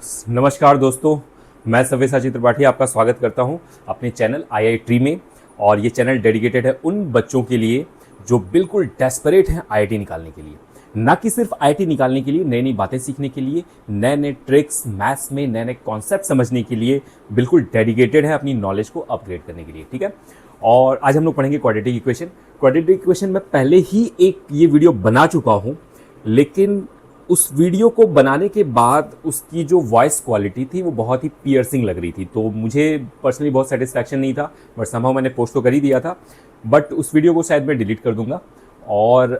नमस्कार दोस्तों, मैं सव्यसाची त्रिपाठी आपका स्वागत करता हूं अपने चैनल आई ट्री में। और ये चैनल डेडिकेटेड है उन बच्चों के लिए जो बिल्कुल डेस्परेट हैं आईआईटी निकालने के लिए। ना कि सिर्फ आईआईटी निकालने के लिए, नई नई बातें सीखने के लिए, नए नए ट्रिक्स मैथ्स में नए नए कॉन्सेप्ट समझने के लिए बिल्कुल डेडिकेटेड है अपनी नॉलेज को अपग्रेड करने के लिए। ठीक है, और आज हम लोग पढ़ेंगे क्वाड्रेटिक इक्वेशन। क्वाड्रेटिक इक्वेशन में पहले ही एक ये वीडियो बना चुका हूँ, लेकिन उस वीडियो को बनाने के बाद उसकी जो वॉइस क्वालिटी थी वो बहुत ही पियर्सिंग लग रही थी, तो मुझे पर्सनली बहुत सेटिस्फैक्शन नहीं था। बट समहाउ मैंने पोस्ट तो कर ही दिया था, बट उस वीडियो को शायद मैं डिलीट कर दूंगा। और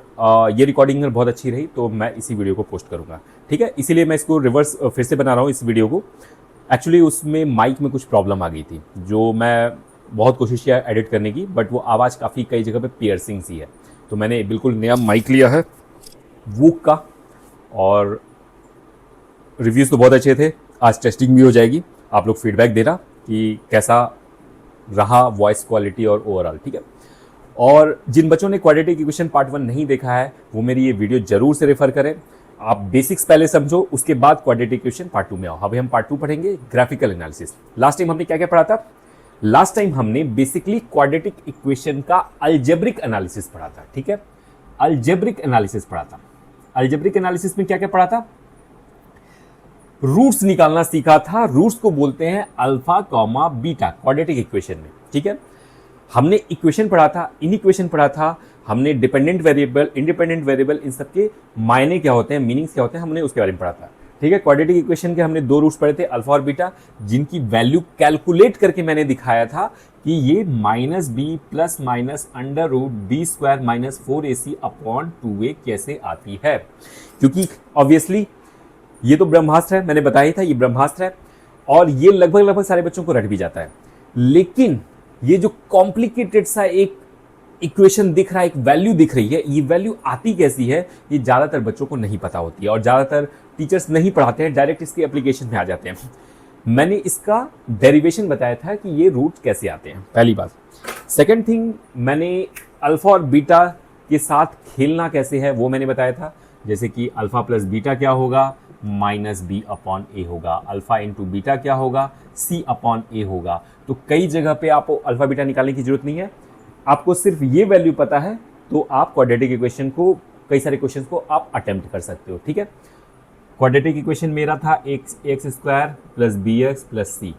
ये रिकॉर्डिंग बहुत अच्छी रही तो मैं इसी वीडियो को पोस्ट करूंगा। ठीक है, इसीलिए मैं इसको रिवर्स फिर से बना रहा हूँ इस वीडियो को। एक्चुअली उसमें माइक में कुछ प्रॉब्लम आ गई थी, जो मैं बहुत कोशिश किया एडिट करने की, बट वो आवाज़ काफ़ी कई जगह पे पियर्सिंग सी है। तो मैंने बिल्कुल नया माइक लिया है वूक का, और रिव्यूज़ तो बहुत अच्छे थे। आज टेस्टिंग भी हो जाएगी, आप लोग फीडबैक देना कि कैसा रहा वॉइस क्वालिटी और ओवरऑल। ठीक है, और जिन बच्चों ने क्वाड्रेटिक इक्वेशन पार्ट 1 नहीं देखा है वो मेरी ये वीडियो जरूर से रेफर करें। आप बेसिक्स पहले समझो, उसके बाद क्वाड्रेटिक इक्वेशन पार्ट 2 में आओ। अभी हम पार्ट 2 पढ़ेंगे, ग्राफिकल एनालिसिस। लास्ट टाइम हमने क्या क्या पढ़ा था? लास्ट टाइम हमने बेसिकली क्वाड्रेटिक इक्वेशन का अलजेब्रिक एनालिसिस पढ़ा था। ठीक है, अलजेब्रिक एनालिसिस पढ़ा था। अलजेब्रिक एनालिसिस में क्या क्या पढ़ा था? रूट्स निकालना सीखा था। रूट्स को बोलते हैं alpha comma beta quadratic equation में। ठीक है, हमने इक्वेशन पढ़ा था, इन इक्वेशन पढ़ा था, हमने डिपेंडेंट वेरिएबल, इंडिपेंडेंट वेरिएबल, इन सबके मायने क्या होते हैं, मीनिंग्स क्या होते हैं, हमने उसके बारे में पढ़ा था। ठीक है, क्वाड्रेटिक इक्वेशन के हमने 2 रूट्स पढ़े थे, अल्फा और बीटा, जिनकी वैल्यू कैलकुलेट करके मैंने दिखाया था कि ये -b plus minus under root B square minus 4ac upon 2a कैसे आती है। क्योंकि ऑब्वियसली ये तो ब्रह्मास्त्र है, मैंने बताया था ये ब्रह्मास्त्र है, और ये लगभग सारे बच्चों को रट भी जाता है। लेकिन ये जो कॉम्प्लिकेटेड सा एक इक्वेशन दिख रहा है, एक वैल्यू दिख रही है, ये वैल्यू आती कैसी है, ये ज़्यादातर बच्चों को नहीं पता होती है, और ज़्यादातर टीचर्स नहीं पढ़ाते हैं, डायरेक्ट इसके एप्लीकेशन में आ जाते हैं। मैंने इसका डेरिवेशन बताया था कि ये रूट कैसे आते हैं, पहली बात। सेकंड थिंग, मैंने अल्फा और बीटा के साथ खेलना कैसे है वो मैंने बताया था। जैसे कि अल्फा प्लस बीटा क्या होगा, -b अपॉन ए होगा। अल्फा इंटू बीटा क्या होगा, c अपॉन ए होगा। तो कई जगह पे आपको अल्फा बीटा निकालने की जरूरत नहीं है, आपको सिर्फ ये वैल्यू पता है तो आप क्वाड्रेटिक इक्वेशन को, कई सारे क्वेश्चन को आप अटेम्प्ट कर सकते हो। ठीक है, क्वाड्रेटिक इक्वेशन मेरा था X square plus B X plus C,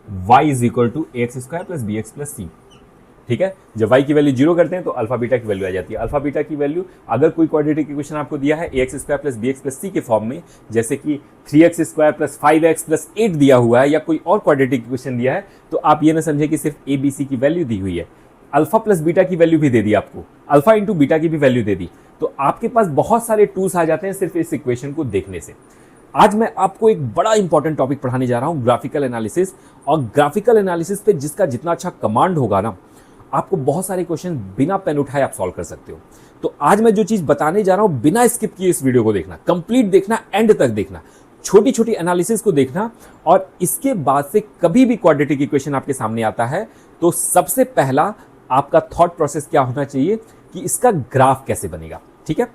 Y is equal to X square plus B X plus C. ठीक है, जब y की वैल्यू 0 करते हैं तो अल्फा बीटा की वैल्यू आ जाती है। अल्फा बीटा की वैल्यू, अगर कोई क्वाड्रेटिक इक्वेशन आपको दिया है X square plus B X plus C के फॉर्म में, जैसे कि 3x square plus 5x plus 8 दिया हुआ है, या कोई और क्वाड्रेटिक इक्वेशन दिया है, तो आप ये ना समझे कि सिर्फ ए बी सी की वैल्यू दी हुई है, अल्फा प्लस बीटा की वैल्यू भी दे दी आपको, अल्फा इंटू बीटा की भी वैल्यू दे दी। तो आपके पास बहुत सारे टूल्स आ जाते हैं सिर्फ इस इक्वेशन को देखने से। आज मैं आपको एक बड़ा इंपॉर्टेंट टॉपिक पढ़ाने जा रहा हूं, ग्राफिकल एनालिसिस। और ग्राफिकल एनालिसिस पे जिसका जितना अच्छा कमांड होगा ना, आपको बहुत सारे क्वेश्चन बिना पेन उठाए आप सॉल्व कर सकते हो। तो आज मैं जो चीज बताने जा रहा हूं, बिना स्किप किए इस वीडियो को देखना, कंप्लीट देखना, एंड तक देखना, छोटी छोटी एनालिसिस को देखना। और इसके बाद से कभी भी क्वाड्रेटिक इक्वेशन आपके सामने आता है तो सबसे पहला आपका थॉट प्रोसेस क्या होना चाहिए कि इसका ग्राफ कैसे बनेगा। ठीक है,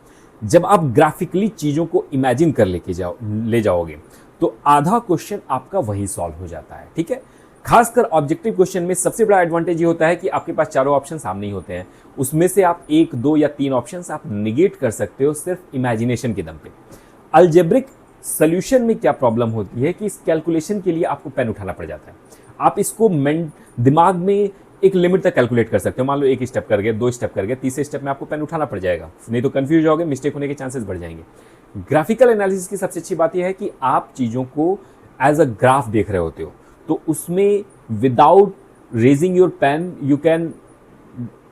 जब आप ग्राफिकली चीजों को इमेजिन कर ले जाओगे तो आधा क्वेश्चन आपका वही सॉल्व हो जाता है। ठीक है, खासकर ऑब्जेक्टिव क्वेश्चन में सबसे बड़ा एडवांटेज ये होता है कि आपके पास चारों ऑप्शन सामने ही होते हैं, उसमें से आप 1, 2 या 3 ऑप्शंस आप निगेट कर सकते हो सिर्फ इमेजिनेशन के दम पे। अलजेब्रिक सॉल्यूशन में क्या प्रॉब्लम होती है कि इस कैलकुलेशन के लिए आपको पेन उठाना पड़ जाता है। आप इसको दिमाग में एक लिमिट तक कैलकुलेट कर सकते हो। मान लो 1 स्टेप कर गए, 2 स्टेप कर गए, तीसरे स्टेप में आपको पेन उठाना पड़ जाएगा, नहीं तो कंफ्यूज होगे, मिस्टेक होने के चांसेस बढ़ जाएंगे। ग्राफिकल एनालिसिस की सबसे अच्छी बात यह है कि आप चीज़ों को एज अ ग्राफ देख रहे होते हो, तो उसमें without raising your pen you can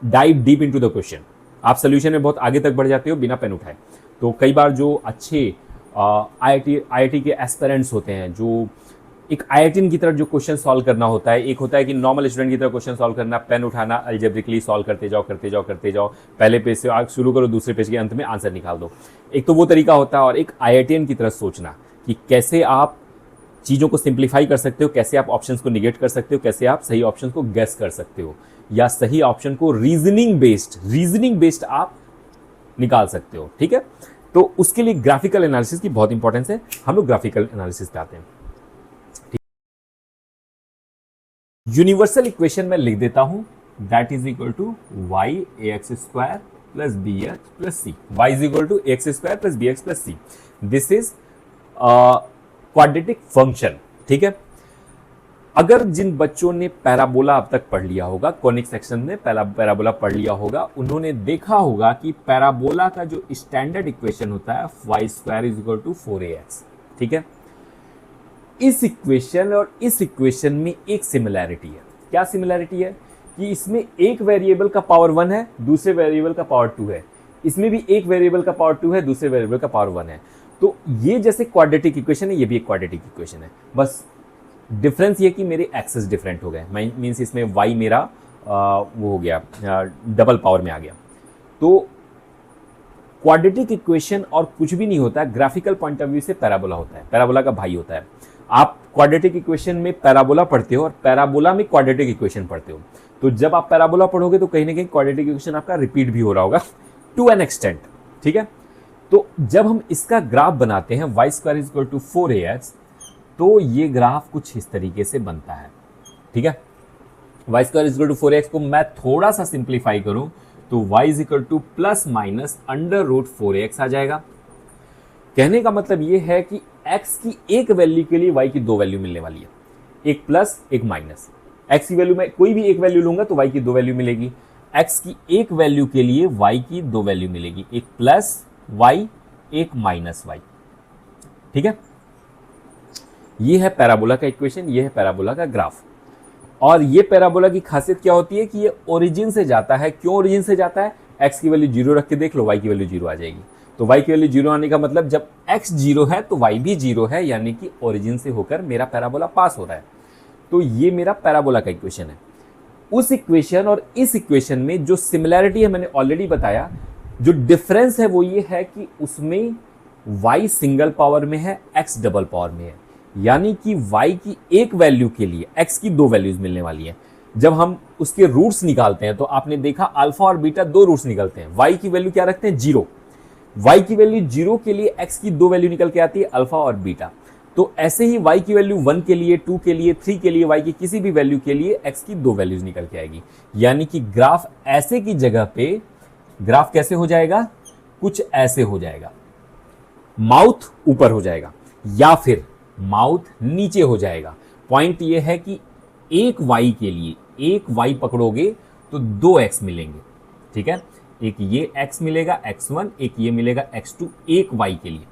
dive deep into the question. आप सोल्यूशन में बहुत आगे तक बढ़ जाते हो बिना पेन उठाए। तो कई बार जो अच्छे आईआईटी के एस्पिरेंट्स होते हैं, जो एक आईआईटीन की तरह जो क्वेश्चन सॉल्व करना होता है, एक होता है कि नॉर्मल स्टूडेंट की तरह क्वेश्चन सॉल्व करना, पेन उठाना, अलजेब्रिकली सॉल्व करते जाओ, पहले पेज से आगे शुरू करो, दूसरे पेज के अंत में आंसर निकाल दो। एक तो वो तरीका होता है, और एक आईआईटीन की तरह सोचना कि कैसे आप चीज़ों को सिंप्लीफाई कर सकते हो, कैसे आप ऑप्शंस को निगेट कर सकते हो, कैसे आप सही ऑप्शन को गेस कर सकते हो, या सही ऑप्शन को रीजनिंग बेस्ड आप निकाल सकते हो। ठीक है, तो उसके लिए ग्राफिकल एनालिसिस की बहुत इंपॉर्टेंस है। हम लोग ग्राफिकल एनालिसिस पे आते हैं। यूनिवर्सल इक्वेशन में लिख देता हूं, that is equal to Y A X square plus B X plus C. Y is equal to X square plus B X plus C. This is quadratic function. ठीक है, अगर जिन बच्चों ने पैराबोला अब तक पढ़ लिया होगा, कॉनिक सेक्शन में पैराबोला पढ़ लिया होगा, उन्होंने देखा होगा कि पैराबोला का जो स्टैंडर्ड इक्वेशन होता है Y square is equal to 4ax। ठीक है, इस इक्वेशन और इस इक्वेशन में एक सिमिलैरिटी है। क्या सिमिलैरिटी है? कि इसमें एक वेरिएबल का पावर 1 है, दूसरे वेरिएबल का पावर 2 है। इसमें भी एक वेरिएबल का पावर 2 है, दूसरे वेरिएबल का पावर 1 है। तो ये जैसे क्वाड्रेटिक इक्वेशन है, ये भी एक क्वाड्रेटिक इक्वेशन है। बस डिफरेंस ये कि मेरे एक्सेस डिफरेंट हो गए। मीन्स इसमें y मेरा वो हो गया, डबल पावर में आ गया। तो क्वाड्रेटिक इक्वेशन और कुछ भी नहीं होता है, ग्राफिकल पॉइंट ऑफ व्यू से पैराबोला होता है, पैराबोला का भाई होता है। आप क्वाड्रेटिक इक्वेशन में पैराबोला पढ़ते हो और पैराबोला में क्वाड्रेटिक इक्वेशन पढ़ते हो। तो जब आप पैराबोला पढ़ोगे तो कहीं ना कहीं क्वाड्रेटिक इक्वेशन आपका रिपीट भी हो रहा होगा टू एन एक्सटेंट। ठीक है, तो जब हम इसका ग्राफ बनाते हैं Y square is equal to 4ax, तो ये ग्राफ कुछ इस तरीके से बनता है। ठीक है, Y square is equal to 4ax को मैं थोड़ा सा सिंप्लीफाई करूं तो y is equal to plus minus under root 4ax आ जाएगा। कहने का मतलब ये है कि x की एक वैल्यू के लिए y की दो वैल्यू मिलने वाली है, एक प्लस एक माइनस। x की वैल्यू में कोई भी एक वैल्यू लूंगा तो y की दो वैल्यू मिलेगी। x की एक वैल्यू के लिए y की दो वैल्यू मिलेगी, एक प्लस y एक माइनस y। ठीक है, ये है पैराबोला का इक्वेशन, ये है पैराबोला का ग्राफ। और ये पैराबोला की खासियत क्या होती है कि ये ओरिजिन से जाता है। क्यों ओरिजिन से जाता है? x की वैल्यू 0 रख के देख लो, y की वैल्यू 0 आ जाएगी। तो y की वैल्यू 0 आने का मतलब जब x 0 है तो y भी 0 है, यानी कि ओरिजिन से होकर मेरा पैराबोला पास हो रहा है। तो ये मेरा पैराबोला का इक्वेशन है। उस इक्वेशन और इस इक्वेशन में जो सिमिलैरिटी है मैंने ऑलरेडी बताया। जो डिफरेंस है वो ये है कि उसमें y सिंगल पावर में है, x डबल पावर में है। यानी कि y की एक वैल्यू के लिए x की दो वैल्यूज मिलने वाली है। जब हम उसके रूट्स निकालते हैं तो आपने देखा अल्फा और बीटा दो रूट्स निकलते हैं। y की वैल्यू क्या रखते हैं? 0। y की वैल्यू 0 के लिए x की दो वैल्यू निकल के आती है, अल्फा और बीटा। तो ऐसे ही y की वैल्यू 1 के लिए, 2 के लिए, 3 के लिए, y की किसी भी वैल्यू के लिए x की दो वैल्यूज निकल के आएगी। यानी कि ग्राफ ऐसे की जगह पे ग्राफ कैसे हो जाएगा? कुछ ऐसे हो जाएगा। माउथ ऊपर हो जाएगा या फिर माउथ नीचे हो जाएगा। पॉइंट ये है कि एक y के लिए, एक y पकड़ोगे तो दो x मिलेंगे। ठीक है, एक ये x मिलेगा x1, एक ये मिलेगा x2, एक y के लिए।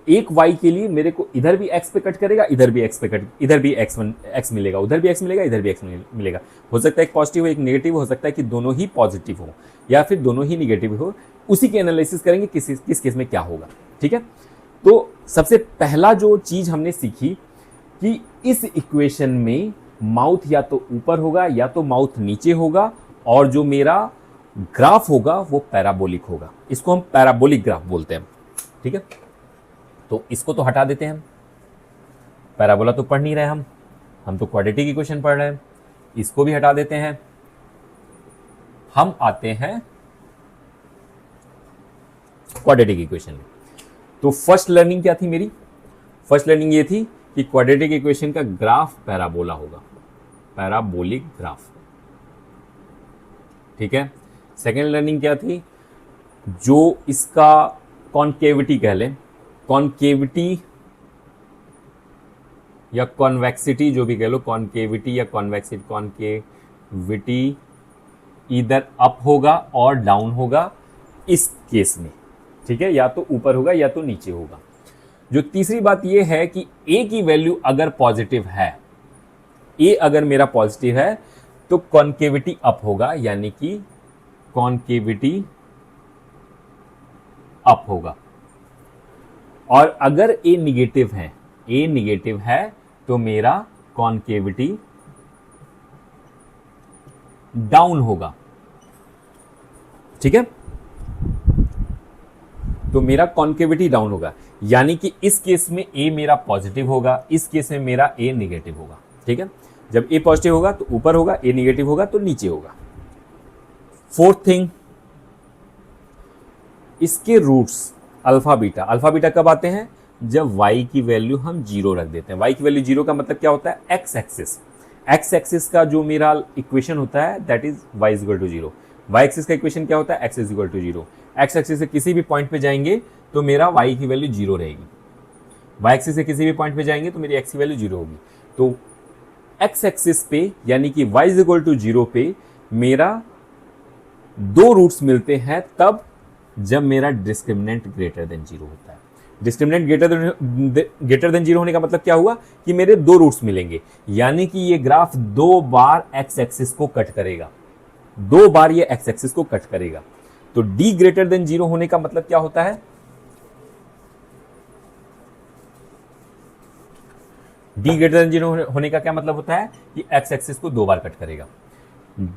एक y के लिए मेरे को इधर भी x पे कट करेगा, इधर भी x पे कट, इधर भी x मिलेगा, उधर भी x मिलेगा, इधर भी x मिलेगा। हो सकता है एक पॉजिटिव हो एक नेगेटिव, हो सकता है कि दोनों ही पॉजिटिव हो या फिर दोनों ही नेगेटिव हो। उसी के एनालिसिस करेंगे किस केस में क्या होगा। ठीक है, तो सबसे पहला जो चीज हमने सीखी कि इस इक्वेशन में माउथ या तो ऊपर होगा या तो माउथ नीचे होगा, और जो मेरा ग्राफ होगा वो पैराबोलिक होगा। इसको हम पैराबोलिक ग्राफ बोलते हैं। ठीक है, तो इसको तो हटा देते हैं हम, पैराबोला तो पढ़ नहीं रहे हम तो क्वाड्रेटिक इक्वेशन पढ़ रहे हैं। इसको भी हटा देते हैं। हम आते हैं क्वाड्रेटिक इक्वेशन में। तो फर्स्ट लर्निंग क्या थी मेरी? फर्स्ट लर्निंग ये थी कि क्वाड्रेटिक इक्वेशन का ग्राफ पैराबोला होगा, पैराबोलिक ग्राफ। ठीक है, सेकेंड लर्निंग क्या थी? जो इसका कॉन्केविटी कह लें, कॉन्केविटी या कॉन्वेक्सिटी, जो भी कह लो, कॉन्केविटी या कॉन्वेक्सिटी, कॉन्केविटी इधर अप होगा और डाउन होगा इस केस में। ठीक है, या तो ऊपर होगा या तो नीचे होगा। जो तीसरी बात यह है कि a की वैल्यू अगर पॉजिटिव है, a अगर मेरा पॉजिटिव है तो कॉन्केविटी अप होगा, यानी कि कॉन्केविटी अप होगा। और अगर a निगेटिव है तो मेरा कॉन्केविटी डाउन होगा। ठीक है, तो मेरा कॉन्केविटी डाउन होगा, यानी कि इस केस में a मेरा पॉजिटिव होगा, इस केस में मेरा a निगेटिव होगा। ठीक है, जब a पॉजिटिव होगा तो ऊपर होगा, a निगेटिव होगा तो नीचे होगा। फोर्थ थिंग, इसके रूट्स अल्फा बीटा कब आते हैं? जब y की वैल्यू हम 0 रख देते हैं। y की वैल्यू 0 का मतलब क्या होता है? एक्स एक्सिस का जो मेरा इक्वेशन होता है that is y is equal to 0। y axis का इक्वेशन क्या होता है? x is equal to 0। X axis से किसी भी पॉइंट पे जाएंगे तो मेरा y की वैल्यू 0 रहेगी। y एक्सिस से किसी भी पॉइंट पे जाएंगे तो मेरी x की वैल्यू 0 होगी। तो x एक्सिस पे यानी कि y इज इक्वल टू 0 पे मेरा दो रूट्स मिलते हैं तब जब मेरा डिस्क्रिमिनेंट ग्रेटर देन 0 होता है। डिस्क्रिमिनेंट ग्रेटर देन 0 होने का मतलब क्या हुआ? कि मेरे दो रूट्स मिलेंगे, यानी कि ये ग्राफ दो बार एक्स एक्सिस को कट करेगा, दो बार ये एक्स एक्सिस को कट करेगा। तो d ग्रेटर देन 0 होने का मतलब क्या होता है? d ग्रेटर देन 0 होने का क्या मतलब होता है? कि एक्स एक्सिस को दो बार कट करेगा।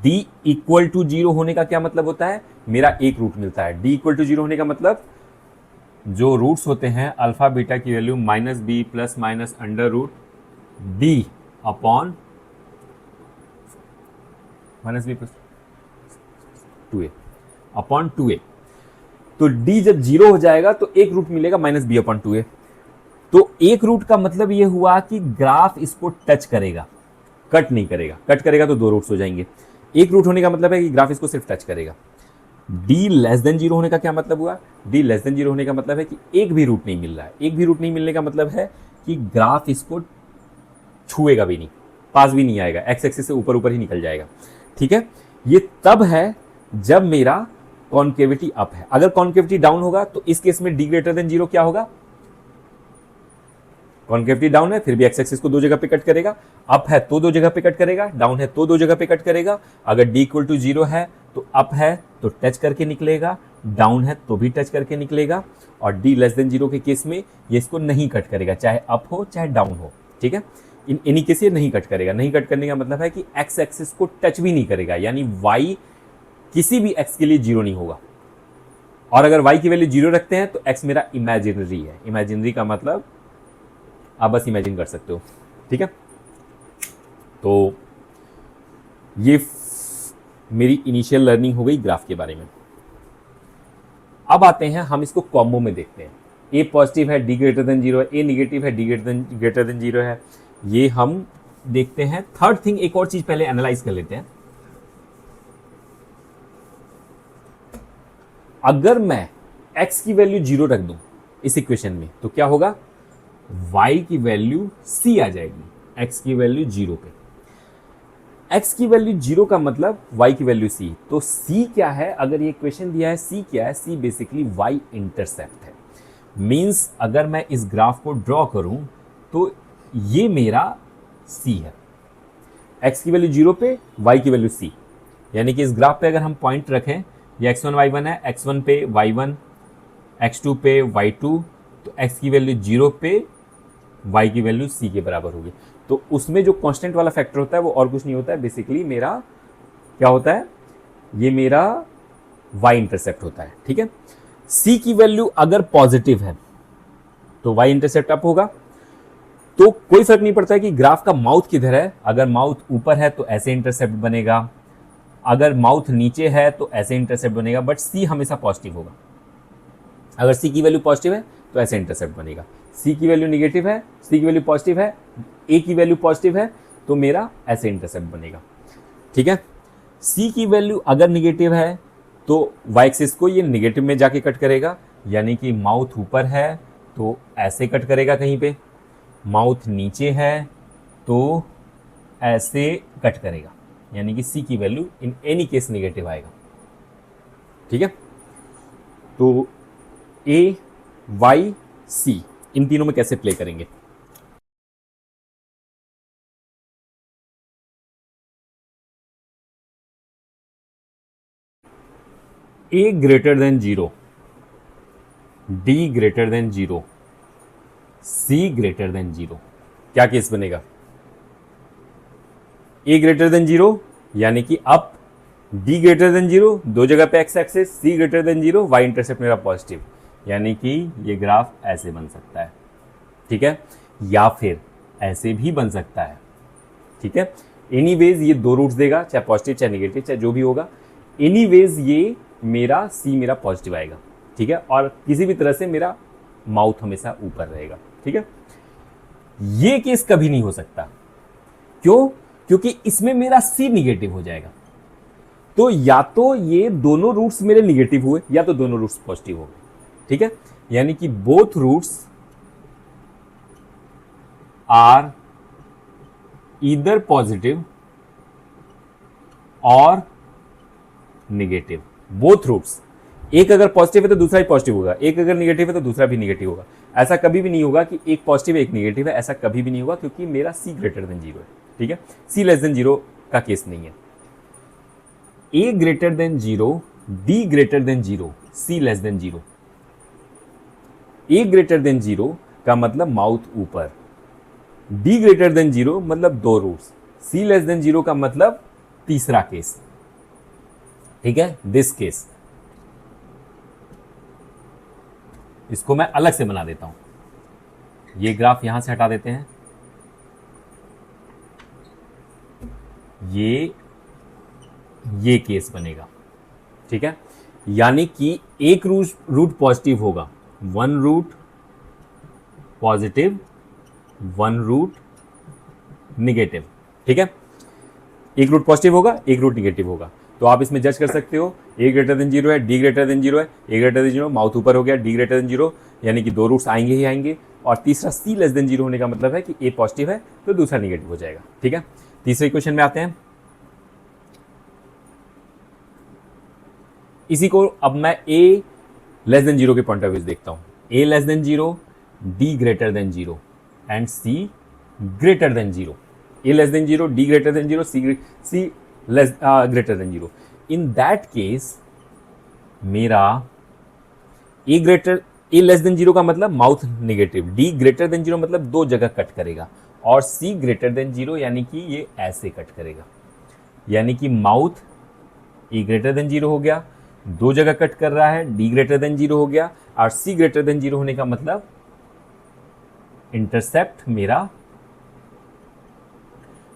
d इक्वल टू 0 होने का क्या मतलब होता है? मेरा एक रूट मिलता है। d इक्वल टू 0 होने का मतलब जो रूट्स होते हैं अल्फा बीटा की value minus B plus minus under root D upon minus B plus 2a upon 2a। तो d जब 0 हो जाएगा तो एक रूट मिलेगा माइनस बी अपॉन 2a। तो एक रूट का मतलब यह हुआ कि ग्राफ इसको टच करेगा, कट नहीं करेगा। कट करेगा तो दो रूट्स हो जाएंगे। एक रूट होने का मतलब है कि ग्राफ इसको सिर्फ टच करेगा। d लेस देन 0 होने का क्या मतलब हुआ? d लेस देन 0 होने का मतलब है कि एक भी रूट नहीं मिल रहा है। एक भी रूट नहीं मिलने का मतलब है कि ग्राफ इसको छुएगा भी नहीं, पास भी नहीं आएगा, एक्स एक्सिस से ऊपर ऊपर ही निकल जाएगा। ठीक है, ये तब है जब मेरा कॉन्केविटी अप है। अगर कॉन्केविटी डाउन होगा तो इस केस में d ग्रेटर देन 0 क्या होगा? कॉन्केविटी डाउन है फिर भी एक्स एक्सिस को दो जगह पे कट करेगा। अप है तो दो जगह पे कट करेगा, डाउन है तो दो जगह पे कट करेगा। अगर d इक्वल टू 0 है तो अप है तो टच करके निकलेगा, डाउन है तो भी टच करके निकलेगा। और d लेस देन 0 के केस में ये इसको नहीं कट करेगा, चाहे अप हो चाहे डाउन हो। ठीक है, इन एनी केस ये नहीं कट करेगा। नहीं कट करने का मतलब है कि एक्स एक्सिस को टच भी नहीं करेगा, यानी y किसी भी x के लिए 0 नहीं होगा। और अगर y की वैल्यू 0 रखते हैं तो x मेरा इमेजिनरी है। इमेजिनरी का मतलब आप बस इमेजिन कर सकते हो। ठीक है, तो ये मेरी इनिशियल लर्निंग हो गई ग्राफ के बारे में। अब आते हैं हम इसको कॉम्बो में देखते हैं। a पॉजिटिव है, d ग्रेटर देन 0 है, a निगेटिव है, d ग्रेटर देन 0 है। ये हम देखते हैं। थर्ड थिंग, एक और चीज पहले एनालाइज कर लेते हैं। अगर मैं x की वैल्यू 0 रख दूं इस इक्वेशन में तो क्या होगा? y की वैल्यू c आ जाएगी, x की वैल्यू 0 पे। x की वैल्यू 0 का मतलब y की वैल्यू c। तो c क्या है? अगर ये इक्वेशन दिया है, c क्या है? c बेसिकली y इंटरसेप्ट है। मींस अगर मैं इस ग्राफ को ड्रॉ करूं तो ये मेरा c है। x की वैल्यू 0 पे, y की वैल्यू c। यानी कि इस ग्राफ पे अगर हम पॉइंट रखें, ये x1 y1 है, x1 पे y1, x2 पे y2, तो x की वैल्यू 0 पे y की वैल्यू c के बराबर होगी। तो उसमें जो कांस्टेंट वाला फैक्टर होता है वो और कुछ नहीं होता है, बेसिकली मेरा क्या होता है? ये मेरा y इंटरसेप्ट होता है। ठीक है, c की वैल्यू अगर पॉजिटिव है तो y इंटरसेप्ट अप होगा। तो कोई फर्क नहीं पड़ता है कि ग्राफ का माउथ किधर है। अगर माउथ ऊपर है तो ऐसे इंटरसेप्ट बनेगा, अगर माउथ नीचे है तो ऐसे इंटरसेप्ट बनेगा, बट c हमेशा पॉजिटिव होगा। अगर c की वैल्यू पॉजिटिव है तो ऐसे इंटरसेप्ट बनेगा। c की वैल्यू निगेटिव है, c की वैल्यू पॉजिटिव है, a की वैल्यू पॉजिटिव है तो मेरा ऐसे इंटरसेप्ट बनेगा। ठीक है, c की वैल्यू अगर निगेटिव है तो y एक्सिस को ये निगेटिव में जाके कट करेगा, यानी कि माउथ ऊपर है तो ऐसे कट करेगा कहीं पे, माउथ नीचे है तो ऐसे कट करेगा, यानी कि c की value in any case negative आएगा। ठीक है, तो a y c इन तीनों में कैसे प्ले करेंगे? a greater than 0, d greater than 0, c greater than 0, क्या केस बनेगा? a ग्रेटर देन 0 यानी कि अप, d ग्रेटर देन 0 दो जगह पे x axis, c greater than 0 y intercept मेरा पॉजिटिव, यानी कि ये ग्राफ ऐसे बन सकता है। ठीक है, या फिर ऐसे भी बन सकता है। ठीक है, एनीवेज ये दो रूट्स देगा, चाहे पॉजिटिव चाहे नेगेटिव चाहे जो भी होगा। एनीवेज ये मेरा c मेरा पॉजिटिव आएगा। ठीक है, और किसी भी तरह से मेरा माउथ हमेशा ऊपर रहेगा। ठीक है, ये केस कभी नहीं हो सकता। क्यों? क्योंकि इसमें मेरा सी निगेटिव हो जाएगा। तो या तो ये दोनों रूट्स मेरे निगेटिव हुए या तो दोनों रूट्स पॉजिटिव हो गए। ठीक है, यानी कि both roots are either positive और निगेटिव। बोथ रूट्स, एक अगर पॉजिटिव है तो दूसरा ही पॉजिटिव होगा, एक अगर निगेटिव है तो दूसरा भी निगेटिव होगा। ऐसा कभी भी नहीं होगा कि एक पॉजिटिव है एक निगेटिव है, ऐसा कभी भी नहीं होगा, क्योंकि मेरा सी ग्रेटर देन जीरो है। ठीक है, सी लेस देन जीरो का केस नहीं है। A greater than zero, D greater than zero, C less than zero. A greater than zero का मतलब माउथ ऊपर, डी ग्रेटर देन जीरो मतलब दो रूट्स, सी लेस देन जीरो का मतलब तीसरा केस। ठीक है, दिस केस, इसको मैं अलग से बना देता हूं। ये ग्राफ यहां से हटा देते हैं, ये केस बनेगा। ठीक है, यानी कि एक रूट पॉजिटिव होगा, one root positive, one root negative. ठीक है, एक रूट पॉजिटिव होगा एक रूट निगेटिव होगा। तो आप इसमें जज कर सकते हो, ए ग्रेटर देन जीरो है, डी ग्रेटर देन जीरो है, A greater than zero mouth ऊपर हो गया, डी ग्रेटर देन जीरो यानी कि दो रूट्स आएंगे ही आएंगे, और तीसरा सी लेस देन जीरो होने का मतलब है कि ए पॉजिटिव है तो दूसरा निगेटिव हो जाएगा। ठीक है, तीसरे क्वेश्चन में आते हैं। इसी को अब मैं ए लेस देन जीरो के पॉइंट ऑफ व्यू से देखता हूं। A less than zero, D greater than zero and C greater than zero. A less than zero, D greater than zero, C less greater than zero. In that case मेरा A less than zero का मतलब mouth negative, D greater than zero मतलब दो जगह cut करेगा, और सी greater than zero यानी कि ये ऐसे कट करेगा। यानी कि माउथ ए ग्रेटर देन जीरो हो गया, दो जगह कट कर रहा है, डी ग्रेटर देन जीरो हो गया, और सी ग्रेटर देन जीरो होने का मतलब इंटरसेप्ट मेरा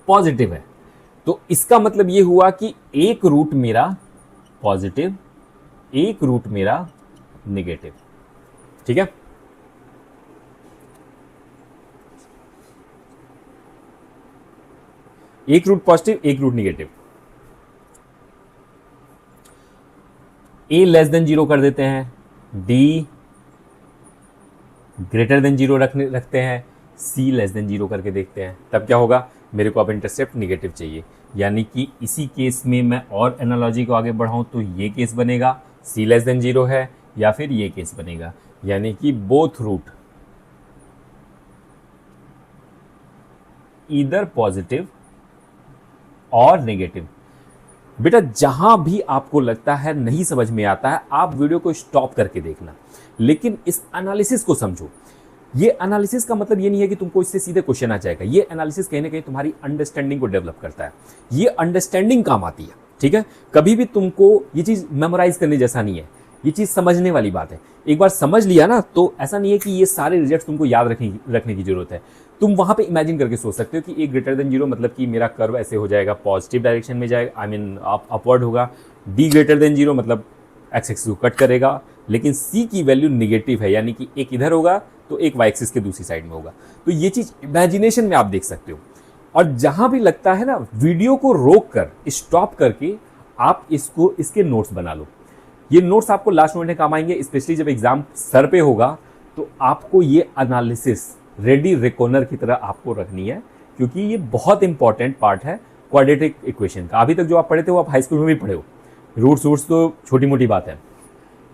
पॉजिटिव है। तो इसका मतलब यह हुआ कि एक रूट मेरा पॉजिटिव, एक रूट मेरा निगेटिव। ठीक है, एक रूट पॉजिटिव एक रूट निगेटिव। ए लेस देन जीरो कर देते हैं, डी ग्रेटर देन जीरो रखते हैं, सी लेस देन जीरो करके देखते हैं। तब क्या होगा, मेरे को अब इंटरसेप्ट निगेटिव चाहिए। यानी कि इसी केस में मैं और एनालॉजी को आगे बढ़ाऊं तो ये केस बनेगा, सी लेस देन जीरो है, या फिर ये केस बनेगा, यानी कि बोथ रूट ईदर पॉजिटिव और नेगेटिव। बेटा जहां भी आपको लगता है नहीं समझ में आता है, आप वीडियो को स्टॉप करके देखना, लेकिन इस एनालिसिस को समझो। ये एनालिसिस का मतलब ये नहीं है कि तुमको इससे सीधे क्वेश्चन आ जाएगा। ये एनालिसिस कहीं ना कहीं तुम्हारी अंडरस्टैंडिंग को डेवलप करता है, ये अंडरस्टैंडिंग काम आती है। ठीक है, कभी भी तुमको ये चीज मेमोराइज करने जैसा नहीं है, ये चीज समझने वाली बात है। एक बार समझ लिया ना, तो ऐसा नहीं है कि ये सारे रिजल्ट तुमको याद रखने की जरूरत है। तुम वहां पे इमेजिन करके सोच सकते हो कि ए ग्रेटर देन जीरो मतलब कि मेरा कर्व ऐसे हो जाएगा, पॉजिटिव डायरेक्शन में जाएगा, आई मीन अपवर्ड होगा। डी ग्रेटर देन जीरो मतलब एक्स एक्सिस को कट करेगा, लेकिन सी की वैल्यू निगेटिव है, यानी कि एक इधर होगा तो एक वाई एक्सिस के दूसरी साइड में होगा। तो ये चीज इमेजिनेशन में आप देख सकते हो। और जहां भी लगता है ना, वीडियो को रोक कर स्टॉप करके आप इसके नोट्स बना लो। ये नोट्स आपको लास्ट मिनट में काम आएंगे, स्पेशली जब एग्जाम सर पे होगा तो आपको ये एनालिसिस रेडी रिकॉर्नर की तरह आपको रखनी है, क्योंकि ये बहुत इंपॉर्टेंट पार्ट है क्वाड्रेटिक इक्वेशन का। अभी तक जो आप पढ़े थे वो आप हाई स्कूल में भी पढ़े हो, रूट्स तो छोटी मोटी बात है,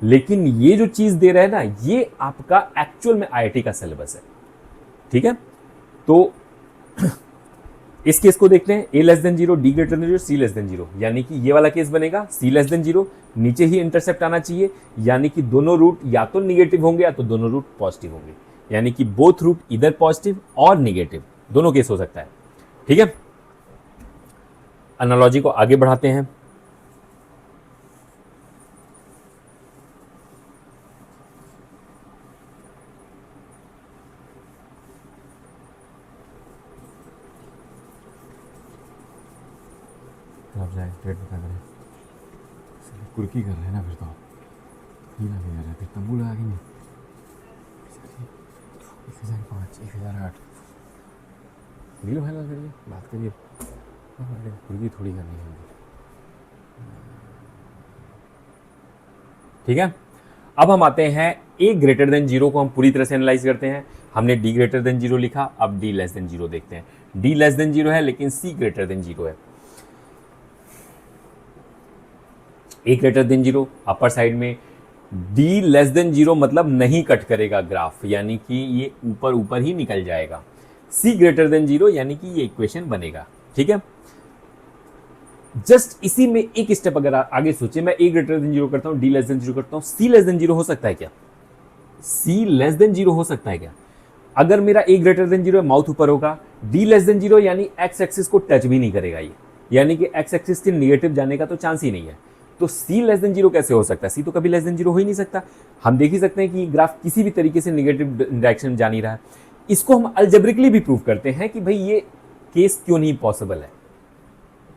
लेकिन ये जो चीज दे रहा है ना, ये आपका एक्चुअल में आईआईटी का सिलेबस है। ठीक है, तो इस केस को देखते हैं, A less than zero, D greater than zero, C less than zero, यानी कि ये वाला केस बनेगा सी लेस देन जीरो, नीचे ही इंटरसेप्ट आना चाहिए, यानी कि दोनों रूट या तो निगेटिव होंगे या तो दोनों रूट पॉजिटिव होंगे, यानी कि बोथ रूट इधर पॉजिटिव और निगेटिव, दोनों केस हो सकता है। ठीक है, एनालॉजी को आगे बढ़ाते हैं। कुर्की कर रहे हैं ना फिर तो। हीरा ले रहा है, तंबू लगा के नहीं, 1005, 1008, डील फाइनल करिए, बात करिए, खुद थोड़ी करनी है। ठीक है, अब हम आते हैं a ग्रेटर देन जीरो को हम पूरी तरह से एनालाइज करते हैं। हमने d ग्रेटर देन जीरो लिखा, अब d लेस देन जीरो देखते हैं। d लेस देन जीरो है लेकिन c ग्रेटर देन जीरो है। a greater than zero upper side में, d लेस देन जीरो मतलब नहीं कट करेगा ग्राफ, यानी कि ये ऊपर ऊपर ही निकल जाएगा। c ग्रेटर देन जीरो यानी कि ये इक्वेशन बनेगा। ठीक है, जस्ट इसी में एक स्टेप अगर आगे सोचे, मैं a ग्रेटर देन जीरो करता हूं, d लेस देन जीरो करता हूं, c लेस देन जीरो हो सकता है क्या? c लेस देन जीरो हो सकता है क्या? अगर मेरा a ग्रेटर देन जीरो है, माउथ ऊपर होगा, d लेस देन जीरो यानी x एक्सिस को टच भी नहीं करेगा ये, यानी कि x एक्सिस के निगेटिव जाने का तो चांस ही नहीं है। तो c लेस देन जीरो कैसे हो सकता है? c तो कभी लेस देन जीरो हो ही नहीं सकता। हम देख ही सकते हैं कि ग्राफ किसी भी तरीके से निगेटिव डायरेक्शन में जा नहीं रहा है। इसको हम अलजेब्रिकली भी प्रूव करते हैं कि भाई ये केस क्यों नहीं पॉसिबल है।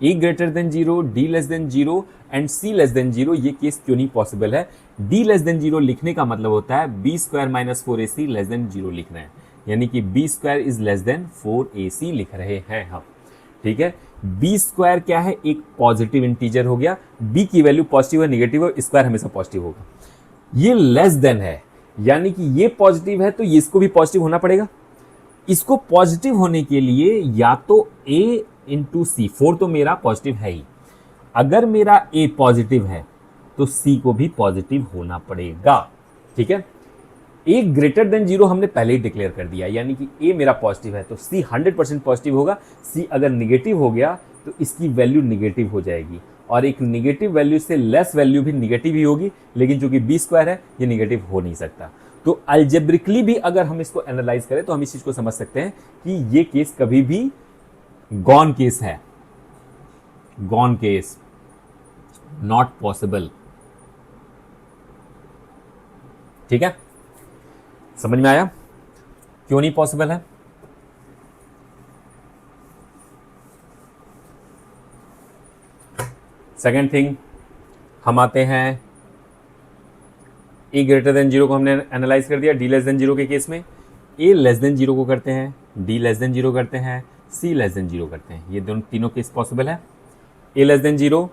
a greater than zero, d less than zero and c less than zero, ये केस क्यों नहीं पॉसिबल है? d लेस देन जीरो लिखने का मतलब होता है b square minus 4ac less than zero लिखना है, यानी कि b square is less then 4ac लिख रहे हैं हम। ठीक है, b स्क्वायर क्या है? एक पॉजिटिव इंटीजर हो गया, b की वैल्यू पॉजिटिव है निगेटिव है, स्क्वायर हमेशा पॉजिटिव होगा। ये लेस देन है, यानी कि ये पॉजिटिव है तो ये इसको भी पॉजिटिव होना पड़ेगा। इसको पॉजिटिव होने के लिए या तो a इंटू सी, 4 तो मेरा पॉजिटिव है ही, अगर मेरा a पॉजिटिव है तो c को भी पॉजिटिव होना पड़ेगा। ठीक है, a ग्रेटर देन जीरो हमने पहले ही डिक्लेयर कर दिया, यानी कि a मेरा पॉजिटिव है तो c 100% पॉजिटिव होगा। c अगर निगेटिव हो गया तो इसकी वैल्यू निगेटिव हो जाएगी, और एक निगेटिव वैल्यू से लेस वैल्यू भी निगेटिव ही होगी, लेकिन चूंकि b स्क्वायर है ये निगेटिव हो नहीं सकता। तो अल्जेब्रिकली भी अगर हम इसको एनालाइज करें तो हम इस चीज को समझ सकते हैं कि ये केस कभी भी गॉन केस है, गॉन केस, नॉट पॉसिबल। ठीक है, समझ में आया क्यों नहीं पॉसिबल है? सेकेंड थिंग, हम आते हैं a ग्रेटर देन जीरो को हमने एनालाइज कर दिया d लेस देन जीरो के केस में। a लेस देन जीरो को करते हैं, d लेस देन जीरो करते हैं, c लेस देन जीरो करते हैं, ये दोनों तीनों केस पॉसिबल है। a लेस देन जीरो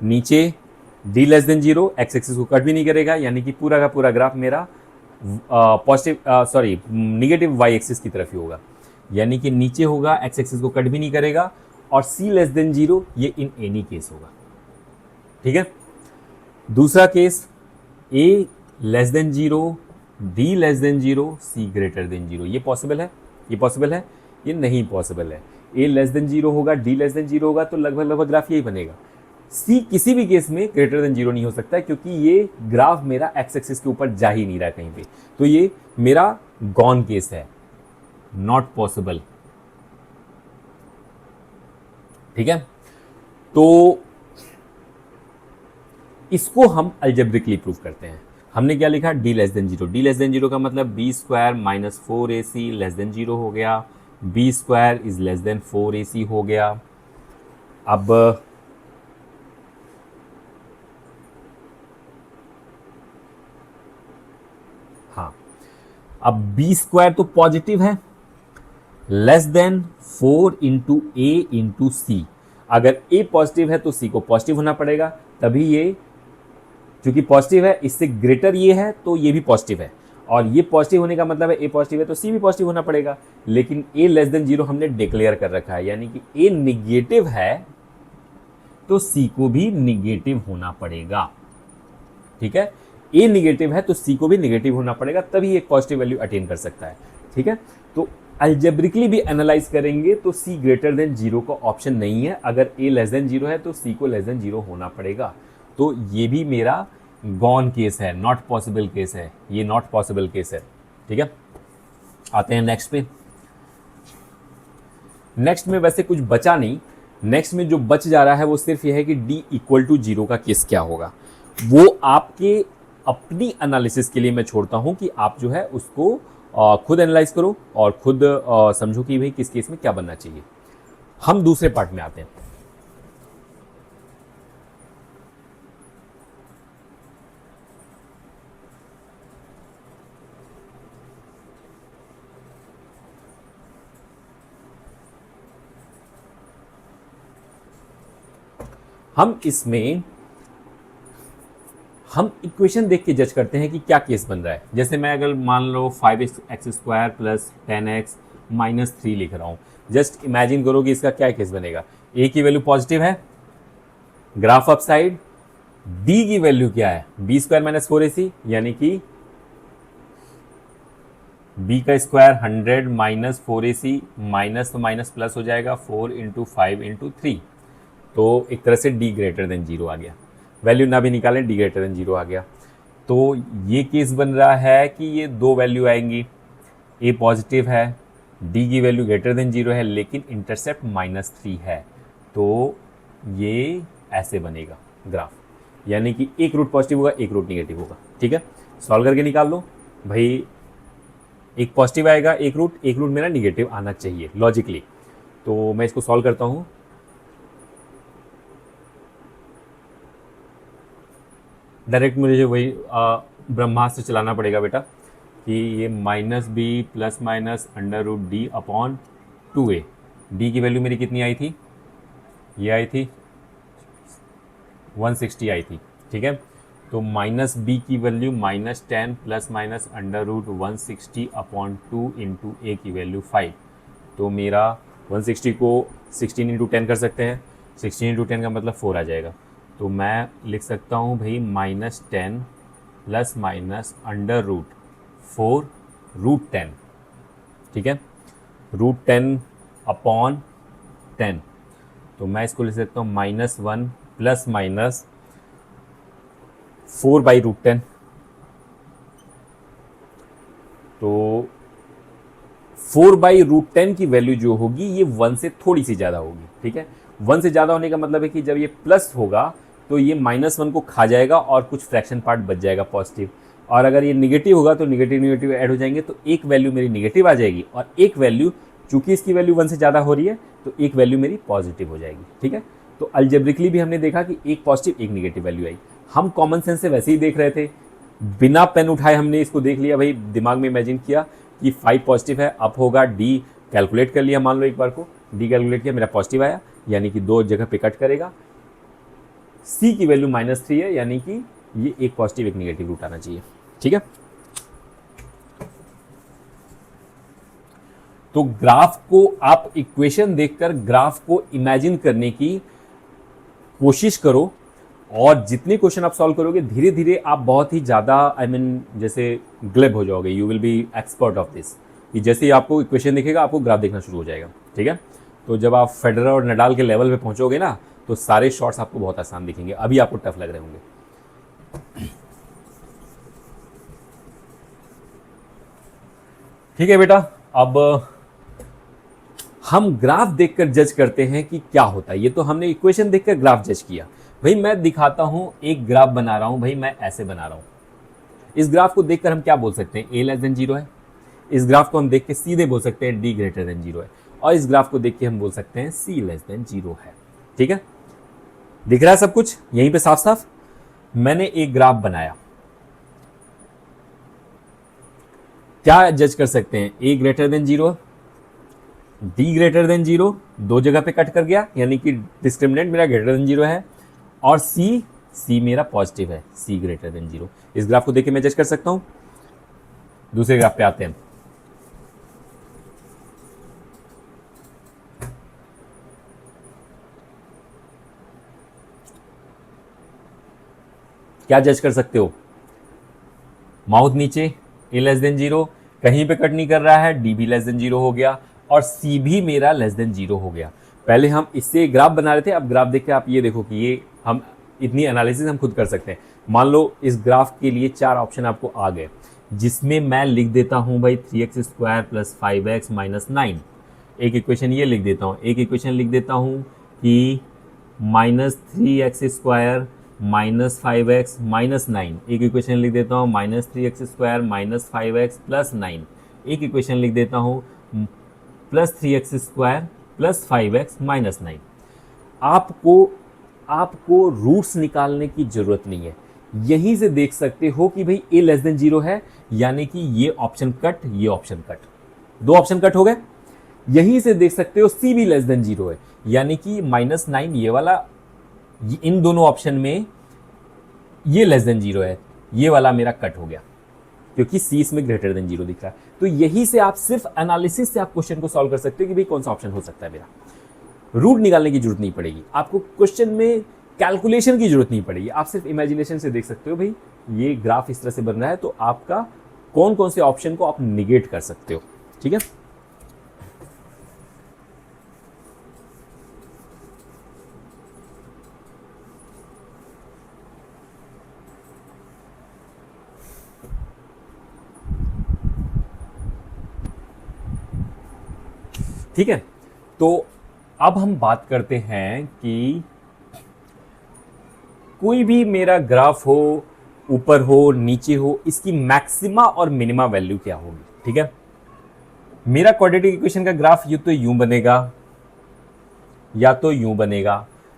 नीचे, d less than zero, x axis को कट भी नहीं करेगा, यानी कि पूरा का पूरा ग्राफ मेरा पॉजिटिव निगेटिव y एक्सिस की तरफ ही होगा, यानी कि नीचे होगा, x एक्सिस को कट भी नहीं करेगा, और c लेस देन जीरो ये इन एनी केस होगा। ठीक है, दूसरा case a less than zero, d less than zero, c greater than zero, ये पॉसिबल है? ये पॉसिबल है? ये नहीं पॉसिबल है। a लेस देन जीरो होगा, d लेस देन जीरो होगा, तो लगभग लगभग ग्राफ यही बनेगा। c किसी भी केस में ग्रेटर देन जीरो नहीं हो सकता, क्योंकि ये ग्राफ मेरा x एक्सिस के ऊपर जा ही नहीं रहा कहीं पे, तो ये मेरा गॉन केस है, नॉट पॉसिबल। ठीक है, तो इसको हम अलजेब्रिकली प्रूव करते हैं। हमने क्या लिखा? d less than zero, d less than zero का मतलब b square minus 4ac less than zero हो गया, b square is less then 4ac हो गया। अब हाँ, अब b स्क्वायर तो पॉजिटिव है, लेस देन 4 इंटू ए इंटू सी, अगर a पॉजिटिव है तो c को पॉजिटिव होना पड़ेगा, तभी ये क्योंकि पॉजिटिव है, इससे ग्रेटर ये है तो ये भी पॉजिटिव है, और ये पॉजिटिव होने का मतलब है a पॉजिटिव है तो c भी पॉजिटिव होना पड़ेगा। लेकिन a लेस देन जीरो हमने डिक्लेयर कर रखा है, यानी कि a निगेटिव है तो c को भी निगेटिव होना पड़ेगा। ठीक है, a निगेटिव है तो c को भी निगेटिव होना पड़ेगा, तभी एक पॉजिटिव वैल्यू अटेन कर सकता है। ठीक है, तो अल्जेब्रिकली भी एनालाइज करेंगे तो c ग्रेटर देन जीरो का ऑप्शन नहीं है, अगर a लेस देन जीरो है तो c को लेस देन जीरो होना पड़ेगा, तो ये भी मेरा गॉन केस है, नॉट पॉसिबल केस है, ये नॉट पॉसिबल केस है। ठीक है, आते हैं नेक्स्ट पे। नेक्स्ट में वैसे कुछ बचा नहीं, नेक्स्ट में जो बच जा रहा है वो सिर्फ ये है कि d इक्वल टू जीरो का केस क्या होगा, वो आपके अपनी एनालिसिस के लिए मैं छोड़ता हूं कि आप जो है उसको खुद एनालाइज करो और खुद समझो कि भाई किस केस में क्या बनना चाहिए। हम दूसरे पार्ट में आते हैं। हम इसमें हम इक्वेशन देख के जज करते हैं कि क्या केस बन रहा है। जैसे मैं अगर मान लो 5x² प्लस 10x माइनस 3 लिख रहा हूँ, जस्ट इमेजिन करो कि इसका क्या केस बनेगा। a की वैल्यू पॉजिटिव है, ग्राफ अप साइड, b की वैल्यू क्या है, b² माइनस 4ac, यानी कि b का स्क्वायर 100 माइनस 4ac, माइनस तो माइनस प्लस हो जाएगा, 4 इंटू 5 इंटू 3, तो एक तरह से d ग्रेटर देन 0 आ गया। वैल्यू ना भी निकालें, d ग्रेटर देन 0 आ गया। तो ये केस बन रहा है कि ये दो वैल्यू आएंगी, a पॉजिटिव है, d की वैल्यू ग्रेटर देन 0 है, लेकिन इंटरसेप्ट -3 है, तो ये ऐसे बनेगा ग्राफ, यानी कि एक रूट पॉजिटिव होगा, एक रूट निगेटिव होगा। ठीक है, सॉल्व करके निकाल लो भाई, एक पॉजिटिव आएगा, एक रूट मेरा निगेटिव आना चाहिए लॉजिकली। तो मैं इसको सॉल्व करता हूँ। डायरेक्ट मुझे वही ब्रह्मास्त्र चलाना पड़ेगा बेटा, कि ये -b plus minus √d upon 2a, d की वैल्यू मेरी कितनी आई थी, ये आई थी 160 आई थी। ठीक है, तो -b की value -10 plus minus √160 upon 2 into a की वैल्यू 5, तो मेरा 160 को 16 इंटू 10 कर सकते हैं, 16 इंटू 10 का मतलब 4 आ जाएगा। तो मैं लिख सकता हूँ भाई -10 प्लस माइनस √4 √10। ठीक है, √10 अपॉन 10, तो मैं इसको लिख सकता हूँ -1 प्लस माइनस 4 बाई √10। तो 4 बाई √10 की वैल्यू जो होगी ये 1 से थोड़ी सी ज़्यादा होगी। ठीक है, 1 से ज़्यादा होने का मतलब है कि जब ये प्लस होगा तो ये -1 को खा जाएगा और कुछ फ्रैक्शन पार्ट बच जाएगा पॉजिटिव, और अगर ये निगेटिव होगा तो निगेटिव ऐड हो जाएंगे, तो एक वैल्यू मेरी निगेटिव आ जाएगी और एक वैल्यू, चूंकि इसकी वैल्यू 1 से ज़्यादा हो रही है तो एक वैल्यू मेरी पॉजिटिव हो जाएगी। ठीक है, तो अलजेब्रिकली भी हमने देखा कि एक पॉजिटिव एक निगेटिव वैल्यू आई। हम कॉमन सेंस से वैसे ही देख रहे थे, बिना पेन उठाए हमने इसको देख लिया भाई, दिमाग में इमेजिन किया कि 5 पॉजिटिव है, अप होगा, d कैलकुलेट कर लिया, मान लो एक बार को d कैलकुलेट किया, मेरा पॉजिटिव आया, यानी कि दो जगह पे कट करेगा। c की वैल्यू -3 है, यानी कि ये एक पॉजिटिव एक निगेटिव रूट आना चाहिए। ठीक है, तो ग्राफ को आप इक्वेशन देखकर ग्राफ को इमेजिन करने की कोशिश करो, और जितने क्वेश्चन आप सॉल्व करोगे धीरे धीरे आप बहुत ही ज़्यादा जैसे ग्लेब हो जाओगे, you will be expert of this, कि जैसे ही आपको इक्वेशन दिखेगा आपको ग्राफ देखना शुरू हो जाएगा। ठीक है, तो जब आप फेडरर और नडाल के लेवल पे पहुंचोगे ना, तो सारे शॉट्स आपको बहुत आसान दिखेंगे, अभी आपको टफ लग रहे होंगे। ठीक है बेटा, अब हम ग्राफ देखकर जज करते हैं कि क्या होता है। ये तो हमने इक्वेशन देखकर ग्राफ जज किया, भाई मैं दिखाता हूं, एक ग्राफ बना रहा हूं, भाई मैं ऐसे बना रहा हूं। इस ग्राफ को देखकर हम क्या बोल सकते हैं, a < 0 है। इस ग्राफ को हम देख के सीधे बोल सकते हैं d ग्रेटर देन 0 है, और इस ग्राफ को देख के हम बोल सकते हैं c < 0 है। ठीक है, दिख रहा है सब कुछ यहीं पे साफ साफ। मैंने एक ग्राफ बनाया, क्या जज कर सकते हैं, a greater than 0, d greater than 0, दो जगह पे कट कर गया, यानी कि डिस्क्रिमिनेंट मेरा ग्रेटर देन 0 है, और c मेरा पॉजिटिव है, c ग्रेटर देन 0। इस ग्राफ को देख के मैं जज कर सकता हूं। दूसरे ग्राफ पे आते हैं, क्या जज कर सकते हो, माउथ नीचे, a < 0, कहीं पे कट नहीं कर रहा है, d भी < 0 हो गया, और c भी मेरा <0 हो गया। पहले हम इससे ग्राफ बना रहे थे, अब ग्राफ देख के आप ये देखो कि ये हम इतनी एनालिसिस हम खुद कर सकते हैं। मान लो इस ग्राफ के लिए 4 ऑप्शन आपको आ गए, जिसमें मैं लिख देता हूं भाई 3x² प्लस 5x माइनस 9। एक इक्वेशन ये लिख देता हूं, एक इक्वेशन लिख देता हूं कि -3x² माइनस 5x माइनस 9। एक इक्वेशन लिख देता हूँ -3x² माइनस 5x प्लस 9। एक इक्वेशन लिख देता हूँ +3x² प्लस 5x माइनस 9। आपको रूट्स निकालने की जरूरत नहीं है, यहीं से देख सकते हो कि भाई a < 0 है, यानी कि ये ऑप्शन कट, ये ऑप्शन कट, दो ऑप्शन कट हो गए। यहीं से देख सकते हो c भी < 0 है, यानी कि -9 ये वाला इन दोनों ऑप्शन में ये लेस देन जीरो है, ये वाला मेरा कट हो गया क्योंकि सी इसमें ग्रेटर देन जीरो दिख रहा है। तो यही से आप सिर्फ एनालिसिस से आप क्वेश्चन को सॉल्व कर सकते हो कि भाई कौन सा ऑप्शन हो सकता है मेरा। रूट निकालने की जरूरत नहीं पड़ेगी आपको, क्वेश्चन में कैलकुलेशन की जरूरत नहीं पड़ेगी, आप सिर्फ इमेजिनेशन से देख सकते हो भाई ये ग्राफ इस तरह से बन रहा है, तो आपका कौन कौन से ऑप्शन को आप निगेट कर सकते हो। ठीक है, ठीक है। तो अब हम बात करते हैं कि कोई भी मेरा ग्राफ हो, ऊपर हो नीचे हो, इसकी मैक्सिमा और मिनिमा वैल्यू क्या होगी। ठीक है, मेरा क्वाड्रेटिक इक्वेशन का ग्राफ ये तो यूं बनेगा या तो यूं बनेगा।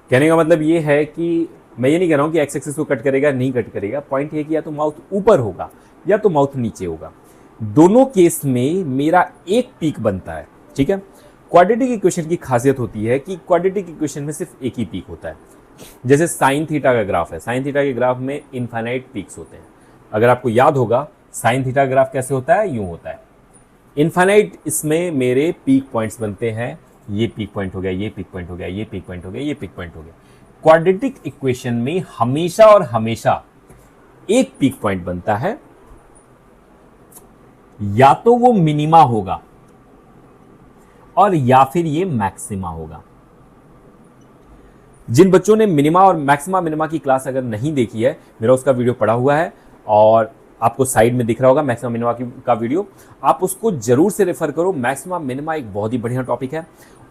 कहने का मतलब ये है कि मैं ये नहीं कह रहा हूं कि एक्स एक्सिस को कट करेगा, नहीं कट करेगा। पॉइंट ये कि या तो माउथ ऊपर होगा या तो माउथ नीचे होगा। दोनों केस में मेरा एक पीक बनता है। ठीक है, क्वाड्रेटिक इक्वेशन की खासियत होती है कि क्वाड्रेटिक इक्वेशन में सिर्फ एक ही पीक होता है। जैसे साइन थीटा का ग्राफ है, साइन थीटा के ग्राफ में इनफाइनाइट पीक्स होते हैं। अगर आपको याद होगा साइन थीटा ग्राफ कैसे होता है, यूं होता है इनफाइनाइट। इसमें मेरे पीक पॉइंट्स बनते हैं, ये पीक पॉइंट हो गया, ये पीक पॉइंट हो गया, ये पीक पॉइंट हो गया, ये पीक पॉइंट हो गया। क्वाड्रेटिक इक्वेशन में हमेशा और हमेशा एक पीक पॉइंट बनता है, या तो वो मिनिमा होगा और या फिर ये मैक्सिमा होगा। जिन बच्चों ने मिनिमा और मैक्सिमा मिनिमा की क्लास अगर नहीं देखी है, मेरा उसका वीडियो पड़ा हुआ है और आपको साइड में दिख रहा होगा मैक्सिमा मिनिमा का वीडियो, आप उसको जरूर से रेफर करो। मैक्सिमा मिनिमा एक बहुत ही बढ़िया टॉपिक है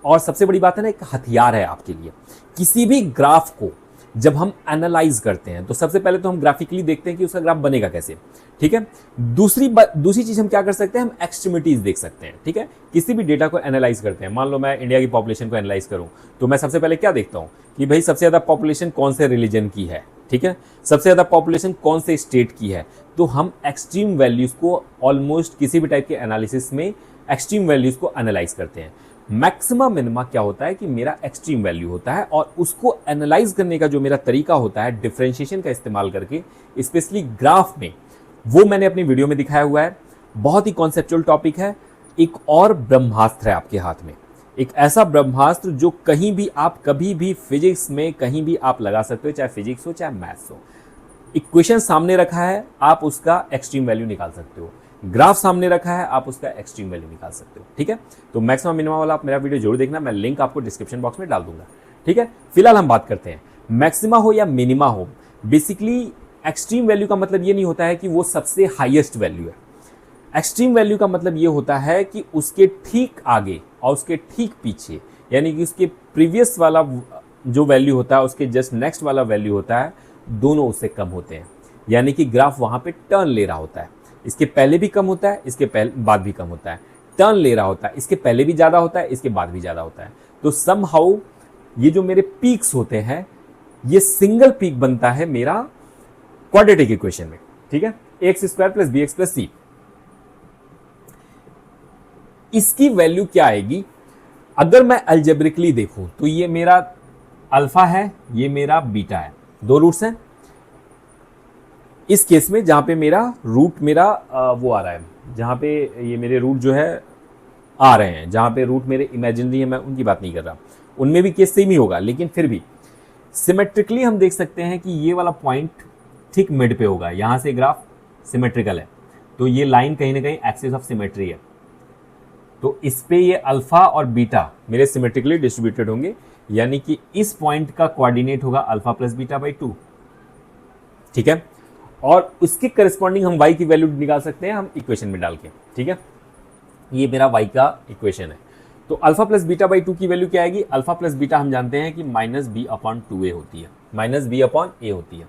और सबसे बड़ी बात है ना, एक हथियार है आपके लिए। किसी भी ग्राफ को जब हम एनालाइज करते हैं तो सबसे पहले तो हम ग्राफिकली देखते हैं कि उसका ग्राफ बनेगा कैसे। ठीक है, दूसरी चीज हम क्या कर सकते हैं, हम एक्सट्रीमिटीज देख सकते हैं। ठीक है, किसी भी डेटा को एनालाइज करते हैं, मान लो मैं इंडिया की पॉपुलेशन को एनालाइज करूं, तो मैं सबसे पहले क्या देखता हूं कि भाई सबसे ज्यादा पॉपुलेशन कौन से रिलीजन की है। ठीक है, सबसे ज्यादा पॉपुलेशन कौन से स्टेट की है। तो हम एक्सट्रीम वैल्यूज को ऑलमोस्ट किसी भी टाइप के एनालिसिस में एक्सट्रीम वैल्यूज को एनालाइज करते हैं। मैक्सिमा मिनिमा क्या होता है कि मेरा एक्सट्रीम वैल्यू होता है और उसको एनालाइज करने का जो मेरा तरीका होता है डिफरेंशिएशन का इस्तेमाल करके, स्पेशली ग्राफ में, वो मैंने अपनी वीडियो में दिखाया हुआ है। बहुत ही कॉन्सेप्चुअल टॉपिक है। एक और ब्रह्मास्त्र है आपके हाथ में, एक ऐसा ब्रह्मास्त्र जो कहीं भी आप कभी भी फिजिक्स में कहीं भी आप लगा सकते हो, चाहे फिजिक्स हो चाहे मैथ्स हो। इक्वेशन सामने रखा है, आप उसका एक्सट्रीम वैल्यू निकाल सकते हो। ग्राफ सामने रखा है, आप उसका एक्सट्रीम वैल्यू निकाल सकते हो। ठीक है, तो मैक्सिमम मिनिमम वाला आप मेरा वीडियो जरूर देखना, मैं लिंक आपको डिस्क्रिप्शन बॉक्स में डाल दूंगा। ठीक है, फिलहाल हम बात करते हैं मैक्सिमा हो या मिनिमा हो। बेसिकली एक्सट्रीम वैल्यू का मतलब ये नहीं होता है कि वो सबसे हाईएस्ट वैल्यू है। एक्सट्रीम वैल्यू का मतलब ये होता है कि उसके ठीक आगे और उसके ठीक पीछे, यानी कि उसके प्रीवियस वाला जो वैल्यू होता है, उसके जस्ट नेक्स्ट वाला वैल्यू होता है, दोनों उससे कम होते हैं। यानी कि ग्राफ वहां पे टर्न ले रहा होता है। इसके पहले भी कम होता है, इसके बाद भी कम होता है। टर्न ले रहा होता है, इसके पहले भी ज़्यादा होता है, इसके बाद भी ज़्यादा होता है। तो समहाउ ये जो मेरे पीक्स होते हैं, ये सिंगल पीक बनता है मेरा क्वाड्रेटिक इक्वेशन में। ठीक है, X square plus B X plus C. इसकी वैल्यू क्या आएगी अगर मैं अलजेब्रिकली देखूं तो ये मेरा अल्फा है, ये मेरा बीटा है, दो रूट्स हैं। इस केस में जहां पे मेरा रूट मेरा वो आ रहा है, जहां पे ये मेरे रूट जो है आ रहे हैं, जहां पे रूट मेरे इमेजिनरी है, मैं उनकी बात नहीं कर रहा, उनमें भी केस सेम ही होगा, लेकिन फिर भी सिमेट्रिकली हम देख सकते हैं कि ये वाला पॉइंट ठीक मिड पे होगा। यहां से ग्राफ सिमेट्रिकल है, तो ये लाइन कहीं ना कहीं एक्सिस ऑफ सिमेट्री है, तो इस पे ये अल्फा और बीटा मेरे सिमेट्रिकली डिस्ट्रीब्यूटेड होंगे, यानी कि इस पॉइंट का कोऑर्डिनेट होगा अल्फा प्लस बीटा बाई 2। ठीक है, और उसके करस्पॉन्डिंग हम y की वैल्यू निकाल सकते हैं हम इक्वेशन में डाल के। ठीक है, ये मेरा y का इक्वेशन है। तो अल्फा प्लस बीटा बाई 2 की वैल्यू क्या आएगी, अल्फा प्लस बीटा हम जानते हैं कि माइनस बी अपॉन 2a होती है, माइनस बी अपॉन ए होती है।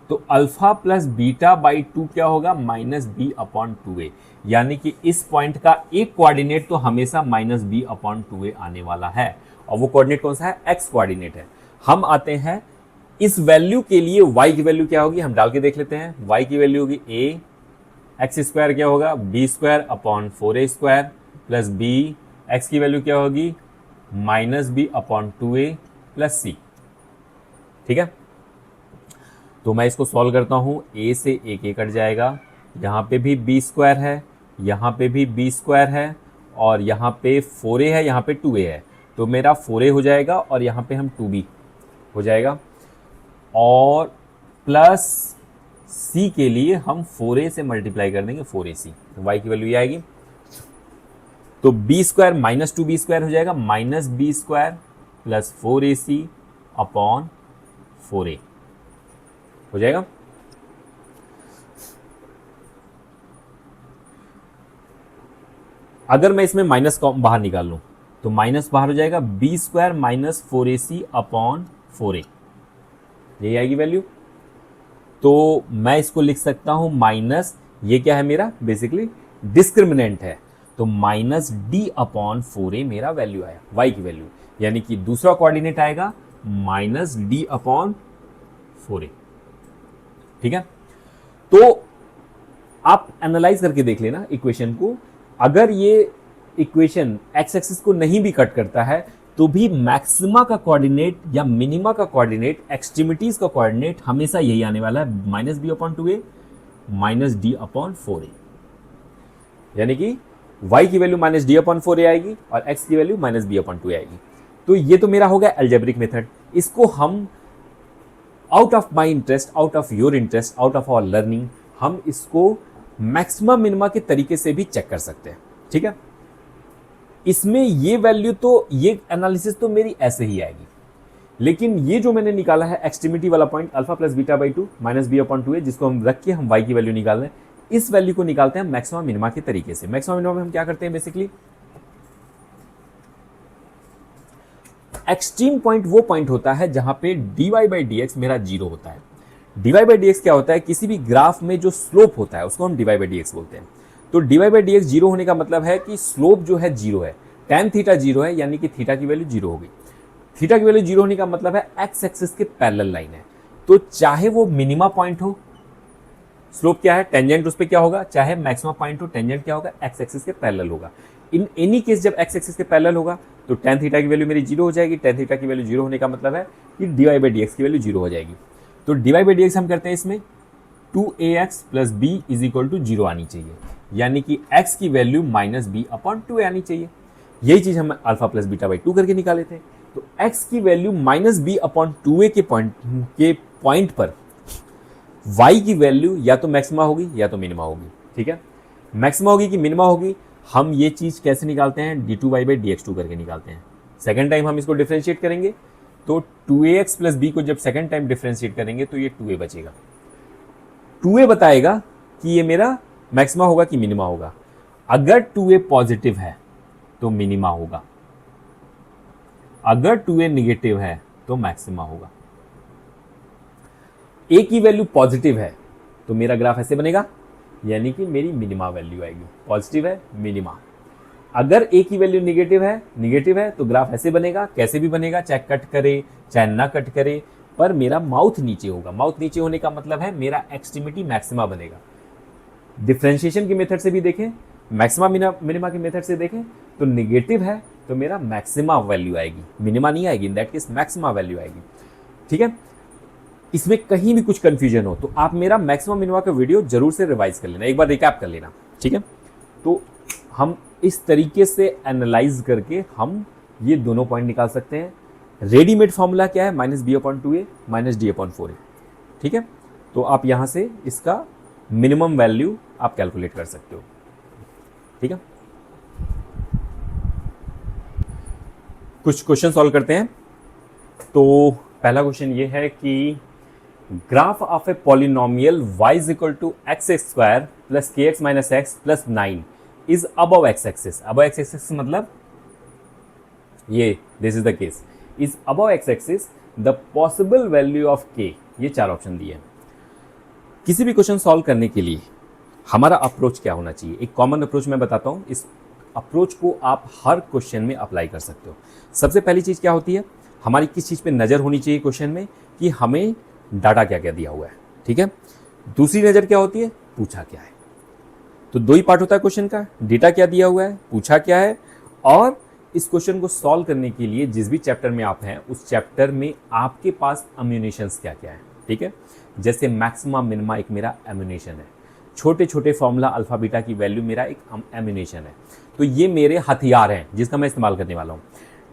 तो अल्फा प्लस बीटा बाई 2 क्या होगा, माइनस बी अपॉन 2a, यानी कि इस पॉइंट का एक कोऑर्डिनेट तो हमेशा माइनस बी अपॉन 2a आने वाला है, और वो कोऑर्डिनेट कौन सा है, एक्स कोऑर्डिनेट है। हम आते हैं इस वैल्यू के लिए, y की वैल्यू क्या होगी हम डाल के देख लेते हैं। y की वैल्यू होगी a, एक्स स्क्वायर क्या होगा B square upon 4a square plus b, X की वैल्यू क्या होगी minus B upon 2a plus C. ठीक है, तो मैं इसको सॉल्व करता हूँ। a से एक a कट जाएगा, यहाँ पे भी b स्क्वायर है, यहाँ पे भी b स्क्वायर है, और यहाँ पे 4a है, यहाँ पे 2a है, तो मेरा 4a हो जाएगा और यहाँ पे हम 2b हो जाएगा, और प्लस c के लिए हम 4a से मल्टीप्लाई कर देंगे 4ac, तो y की वैल्यू ये आएगी। तो b square minus 2b square हो जाएगा, minus b square plus 4ac upon 4a हो जाएगा। अगर मैं इसमें माइनस को बाहर निकाल लूं तो माइनस बाहर हो जाएगा, b square minus 4ac upon 4a, यही आएगी वैल्यू। तो मैं इसको लिख सकता हूं माइनस, ये क्या है मेरा बेसिकली डिस्क्रिमिनेंट है, तो माइनस d अपॉन 4a मेरा वैल्यू आया, y की वैल्यू, यानी कि दूसरा कोऑर्डिनेट आएगा माइनस d अपॉन 4a। ठीक है, तो आप एनालाइज करके देख लेना इक्वेशन को। अगर ये इक्वेशन एक्स एक्सिस को नहीं भी कट करता है तो भी मैक्सिमा का कोऑर्डिनेट या मिनिमा का कोऑर्डिनेट, एक्सट्रीमिटीज का कोऑर्डिनेट हमेशा यही आने वाला है, minus b upon 2a minus d upon 4a, यानी कि y की value minus d upon 4a आएगी और x की value minus b upon 2a आएगी। तो ये तो मेरा हो गया अलजेब्रिक मेथड। इसको हम out of my interest, out of your interest, out of our learning, हम इसको मैक्सिमम मिनिमा के तरीके से भी चेक कर सकते हैं। ठीक है, इसमें ये वैल्यू तो, ये एनालिसिस तो मेरी ऐसे ही आएगी, लेकिन ये जो मैंने निकाला है एक्सट्रीमिटी वाला point alpha plus beta by 2 minus B upon 2a, जिसको हम रख के हम y की वैल्यू निकाल रहे हैं, इस वैल्यू को निकालते हैं मैक्सिमम मिनिमा के तरीके से। मैक्सिमम मिनिमा में हम क्या करते हैं, बेसिकली एक्सट्रीम पॉइंट वो पॉइंट होता है जहां पे dy बाई dx मेरा जीरो होता है। dy बाई dx क्या होता है, किसी भी ग्राफ में जो स्लोप होता है उसको हम dy बाई dx बोलते हैं। तो dy बाई dx जीरो होने का मतलब है कि स्लोप जो है जीरो है, tan थीटा जीरो है, यानी कि थीटा की वैल्यू जीरो हो गई। थीटा की वैल्यू जीरो होने का मतलब है एक्स एक्सिस के पैरेलल लाइन है, तो चाहे वो मिनिमा पॉइंट हो, स्लोप क्या है, टेंजेंट उस पर क्या होगा, चाहे मैक्सिमम पॉइंट हो, टेंजेंट क्या होगा, एक्स एक्सिस के पैरेलल होगा। इन एनी केस जब एक्स एक्सिस के पैरेलल होगा तो tan थीटा की वैल्यू मेरी जीरो हो जाएगी। tan थीटा की वैल्यू जीरो होने का मतलब है कि dy बाई dx की वैल्यू जीरो हो जाएगी। तो dy बाई dx हम करते हैं इसमें 2ax plus b is equal to zero आनी चाहिए, यानी कि x की value minus b upon 2a आनी चाहिए। यही चीज हम अल्फा प्लस बीटा बाई 2 करके निकाले थे। तो x की value minus b upon 2a के पॉइंट पर y की वैल्यू या तो मैक्सिमा होगी या तो मिनिमा होगी। ठीक है, मैक्सिमा होगी कि मिनिमा होगी, हम ये चीज कैसे निकालते हैं, d2y बाई dx2 करके निकालते हैं। सेकेंड टाइम हम इसको डिफ्रेंशिएट करेंगे तो 2ax प्लस b को जब सेकेंड टाइम डिफ्रेंशिएट करेंगे तो ये 2a बचेगा। 2a बताएगा कि ये मेरा मैक्सिमा होगा कि मिनिमा होगा। अगर 2a पॉजिटिव है तो मिनिमा होगा, अगर 2a निगेटिव है तो मैक्सिमा होगा। a की वैल्यू पॉजिटिव है तो मेरा ग्राफ ऐसे बनेगा, यानी कि मेरी मिनिमा वैल्यू आएगी। पॉजिटिव है मिनिमा। अगर a की वैल्यू निगेटिव है तो ग्राफ ऐसे बनेगा, कैसे भी बनेगा, चाहे कट करे चाहे ना कट करे, पर मेरा माउथ नीचे होगा। माउथ नीचे होने का मतलब है मेरा एक्सट्रीमिटी मैक्सिमा बनेगा। डिफरेंशिएशन की मेथड से भी देखें, मैक्सिमा मिनिमा की मेथड से देखें, तो निगेटिव है तो मेरा मैक्सिमा वैल्यू आएगी, मिनिमा नहीं आएगी, इन दैट केस मैक्सिमा वैल्यू आएगी। ठीक है, इसमें कहीं भी कुछ कंफ्यूजन हो तो आप मेरा मैक्सिमम मिनिमा का वीडियो जरूर से रिवाइज कर लेना, एक बार रिकैप कर लेना। ठीक है, तो हम इस तरीके से एनालाइज करके हम ये दोनों पॉइंट निकाल सकते हैं। रेडीमेड फॉर्मूला क्या है, minus B upon 2a minus D upon 4a। ठीक है, तो आप यहां से इसका मिनिमम वैल्यू आप कैलकुलेट कर सकते हो। ठीक है, कुछ क्वेश्चन सॉल्व करते हैं। तो पहला क्वेश्चन ये है कि graph of a polynomial y is equal to X X square plus K X minus X plus 9 is above X axis. Above X axis मतलब ये, this is the case, is above X axis the possible value of k। ये चार option दिए हैं। किसी भी question solve करने के लिए हमारा अप्रोच क्या होना चाहिए, एक कॉमन अप्रोच मैं बताता हूं। इस अप्रोच को आप हर क्वेश्चन में अप्लाई कर सकते हो। सबसे पहली चीज क्या होती है, हमारी किस चीज पे नजर होनी चाहिए क्वेश्चन में, कि हमें डाटा क्या क्या दिया हुआ है। ठीक है, दूसरी नजर क्या होती है, पूछा क्या है। तो दो ही पार्ट होता है क्वेश्चन का, डेटा क्या दिया हुआ है, पूछा क्या है, और इस क्वेश्चन को सॉल्व करने के लिए जिस भी चैप्टर में आप हैं उस चैप्टर में आपके पास एम्यूनेशंस क्या क्या है, ठीक है। जैसे मैक्सिमा मिनिमा एक मेरा एम्यूनेशन है, छोटे छोटे फॉर्मूला अल्फा बीटा की वैल्यू मेरा एक एम्यूनेशन है। तो ये मेरे हथियार हैं जिसका मैं इस्तेमाल करने वाला हूँ।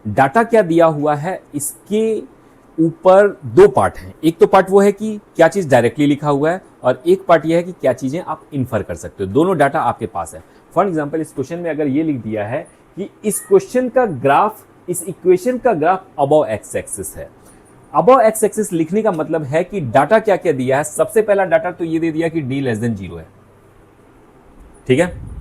डाटा क्या दिया हुआ है, इसके ऊपर दो पार्ट हैं। एक तो पार्ट वो है कि क्या चीज़ डायरेक्टली लिखा हुआ है और एक पार्ट ये है कि क्या चीज़ें आप इन्फर कर सकते हो। दोनों डाटा आपके पास है। फॉर एग्जाम्पल इस क्वेश्चन में अगर ये लिख दिया है कि इस क्वेश्चन का ग्राफ, इस इक्वेशन का ग्राफ अबव एक्स एक्सिस है। अबव एक्स एक्सिस लिखने का मतलब है कि डाटा क्या क्या दिया है। सबसे पहला डाटा तो ये दे दिया कि डी लेस देन 0 है, ठीक है।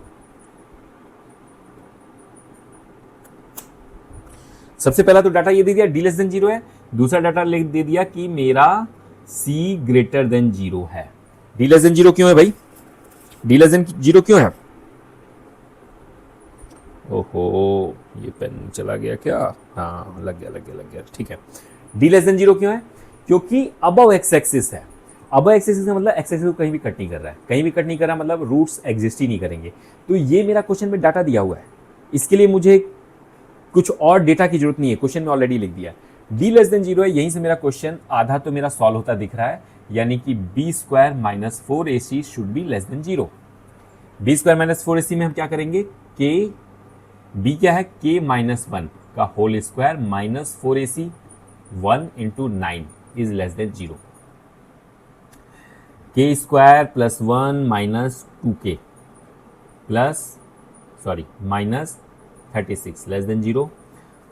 सबसे पहला तो डाटा ये दे दिया डी लेस देन 0 है। दूसरा डाटा दे दिया कि मेरा सी ग्रेटर देन 0 है। डी लेस देन 0 क्यों है भाई? डी लेस देन 0 क्यों है? ओहो, ये पेन चला गया क्या? हाँ, लग गया, ठीक है। डी लेस देन 0 क्यों है? क्योंकि अबव एक्स एक्सिस है। अबव एक्स एक्सिस का मतलब एक्स एक्सिस को कहीं भी कट नहीं कर रहा है, कहीं भी कट नहीं कर रहा मतलब रूट्स एग्जिस्ट ही नहीं करेंगे। तो ये मेरा क्वेश्चन में डाटा दिया हुआ है, इसके लिए मुझे कुछ और डेटा की जरूरत नहीं है, क्वेश्चन में ऑलरेडी लिख दिया। डी लेस देन 0 है, यहीं से मेरा क्वेश्चन आधा तो मेरा सॉल्व होता दिख रहा है, यानी कि B square minus 4ac should be less than 0। B square minus 4ac में हम क्या करेंगे, के बी क्या है, के माइनस 1 का whole square minus 4ac 1 into 9 is less than 0। K square plus 1 minus 2k plus minus 36 less than 0।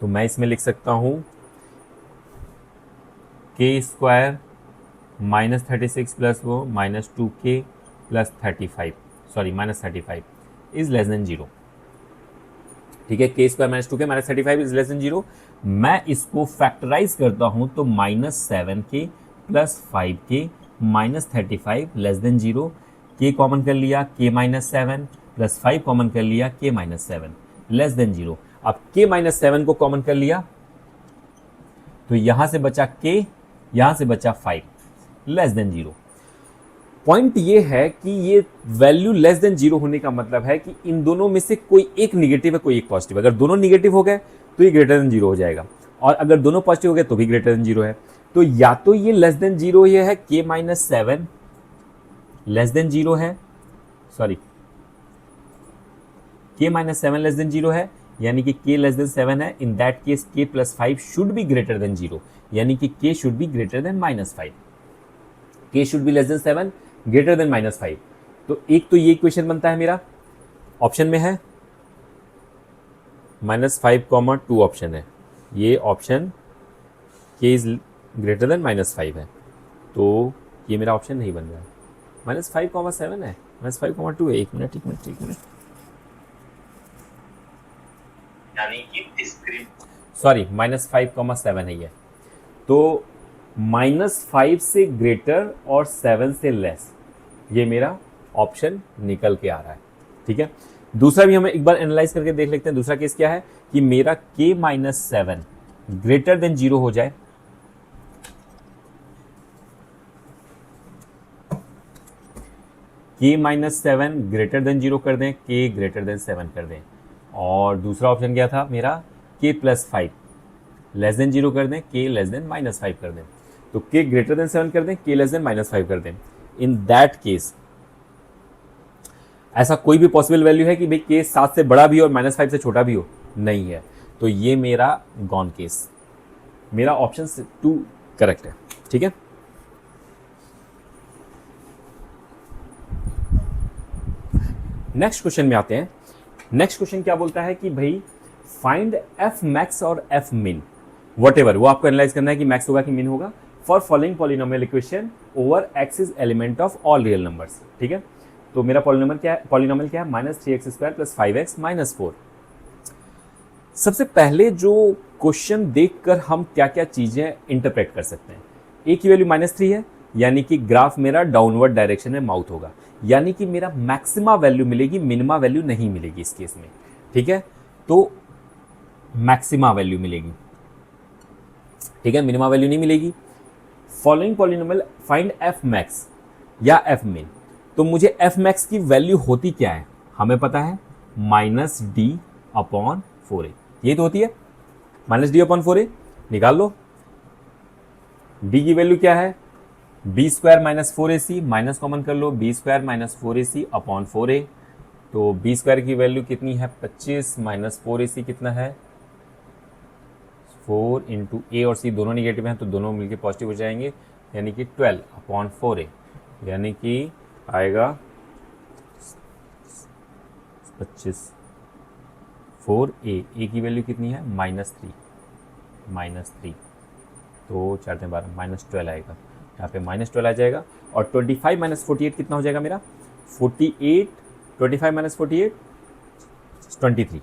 तो मैं इसमें लिख सकता हूं के स्क्वायर माइनस 36 प्लस वो minus 2k plus 35 minus 35 is less than 0, ठीक है। K square minus 2k minus 35 is less than 0। मैं इसको फैक्टराइज करता हूं तो minus 7k plus 5k minus 35 less than 0। के कॉमन कर लिया, के माइनस 7 प्लस 5 कॉमन कर लिया, के माइनस 7 लेस देन 0। अब के माइनस 7 को कॉमन कर लिया तो यहां से बचा के, यहां से बचा 5 लेस देन 0। पॉइंट ये है कि ये वैल्यू लेस देन 0 होने का मतलब है कि इन दोनों में से कोई एक निगेटिव है, कोई एक पॉजिटिव। अगर दोनों निगेटिव हो गए तो ये ग्रेटर देन 0 हो जाएगा, और अगर दोनों पॉजिटिव हो गए तो भी ग्रेटर देन 0 है। तो या तो ये लेस देन 0 ये है, के माइनस 7 लेस देन 0 है, के माइनस 7 लेस देन 0 है, यानी कि k लेस देन 7 है। इन that case k plus 5 should be greater than 0, यानी कि k should be greater than minus 5। k should be less then 7, greater than minus 5। तो एक तो ये इक्वेशन बनता है मेरा, ऑप्शन में है -5, 2 ऑप्शन है, ये option k is greater than -5 है, तो ये मेरा ऑप्शन नहीं बन रहा है। -5, 7 है, -5, 2 है। एक मिनट यानी कि स्क्रीन -5, 7 है ये। तो -5 से ग्रेटर और 7 से लेस, ये मेरा ऑप्शन निकल के आ रहा है, ठीक है। दूसरा भी हमें एक बार एनालाइज करके देख लेते हैं। दूसरा केस क्या है कि मेरा k माइनस 7 ग्रेटर देन 0 हो जाए, k माइनस 7 ग्रेटर देन 0 कर दें, k ग्रेटर देन 7 कर दें, और दूसरा ऑप्शन क्या था मेरा, k प्लस 5 लेस देन 0 कर दें, k लेस देन -5 कर दें। तो k ग्रेटर देन 7 कर दें, k लेस देन -5 कर दें। इन दैट केस ऐसा कोई भी पॉसिबल वैल्यू है कि भाई k 7 से बड़ा भी हो और -5 से छोटा भी हो, नहीं है। तो ये मेरा गॉन केस, मेरा ऑप्शन 2 करेक्ट है, ठीक है। नेक्स्ट क्वेश्चन में आते हैं। नेक्स्ट क्वेश्चन क्या बोलता है कि भाई फाइंड एफ मैक्स और एफ मिन, वट एवर, वो आपको एनालाइज करना है कि मैक्स होगा कि मिन होगा, for following polynomial equation over x is element of all real numbers, ठीक है। तो मेरा पॉलिनोमियल क्या है, -3x² प्लस 5x माइनस 4। सबसे पहले जो क्वेश्चन देखकर हम क्या क्या चीजें इंटरप्रेट कर सकते हैं, ए की वैल्यू -3 है, यानी कि ग्राफ मेरा डाउनवर्ड डायरेक्शन में माउथ होगा, यानी कि मेरा मैक्सिमा वैल्यू मिलेगी, मिनिमा वैल्यू नहीं मिलेगी इस केस में, ठीक है। तो मैक्सिमा वैल्यू मिलेगी, ठीक है, मिनिमा वैल्यू नहीं मिलेगी। Following polynomial find F max या एफ मिन, तो मुझे एफ मैक्स की वैल्यू होती क्या है, हमें पता है -d/4a, ये तो होती है माइनस डी अपॉन 4a, निकाल लो। d की वैल्यू क्या है, B square minus 4ac, minus common कर लो, B square minus 4ac upon 4a। तो बी स्क्वायर की वैल्यू कितनी है 25 माइनस 4ac कितना है 4 इंटू ए और सी दोनों निगेटिव हैं तो दोनों मिलके पॉजिटिव हो जाएंगे, यानी कि 12 अपॉन 4a, यानी कि आएगा 25। 4a की वैल्यू कितनी है -3, तो 4 से 12 -12 आएगा, यहाँ पे -12 आ जाएगा। और 25 माइनस 48 कितना हो जाएगा मेरा 48, 25 माइनस 48 23,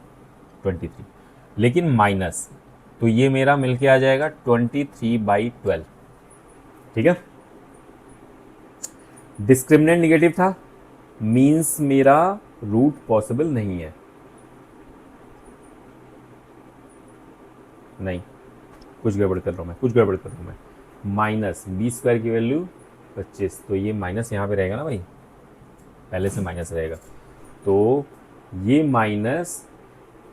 लेकिन माइनस, तो ये मेरा मिलके आ जाएगा 23/12, ठीक है। डिस्क्रिमिनेंट निगेटिव था, मीन्स मेरा रूट पॉसिबल नहीं है, नहीं कुछ गड़बड़ कर रहा हूँ मैं, माइनस बी स्क्वायर की वैल्यू 25, तो ये माइनस यहाँ पे रहेगा ना भाई, पहले से माइनस रहेगा, तो ये माइनस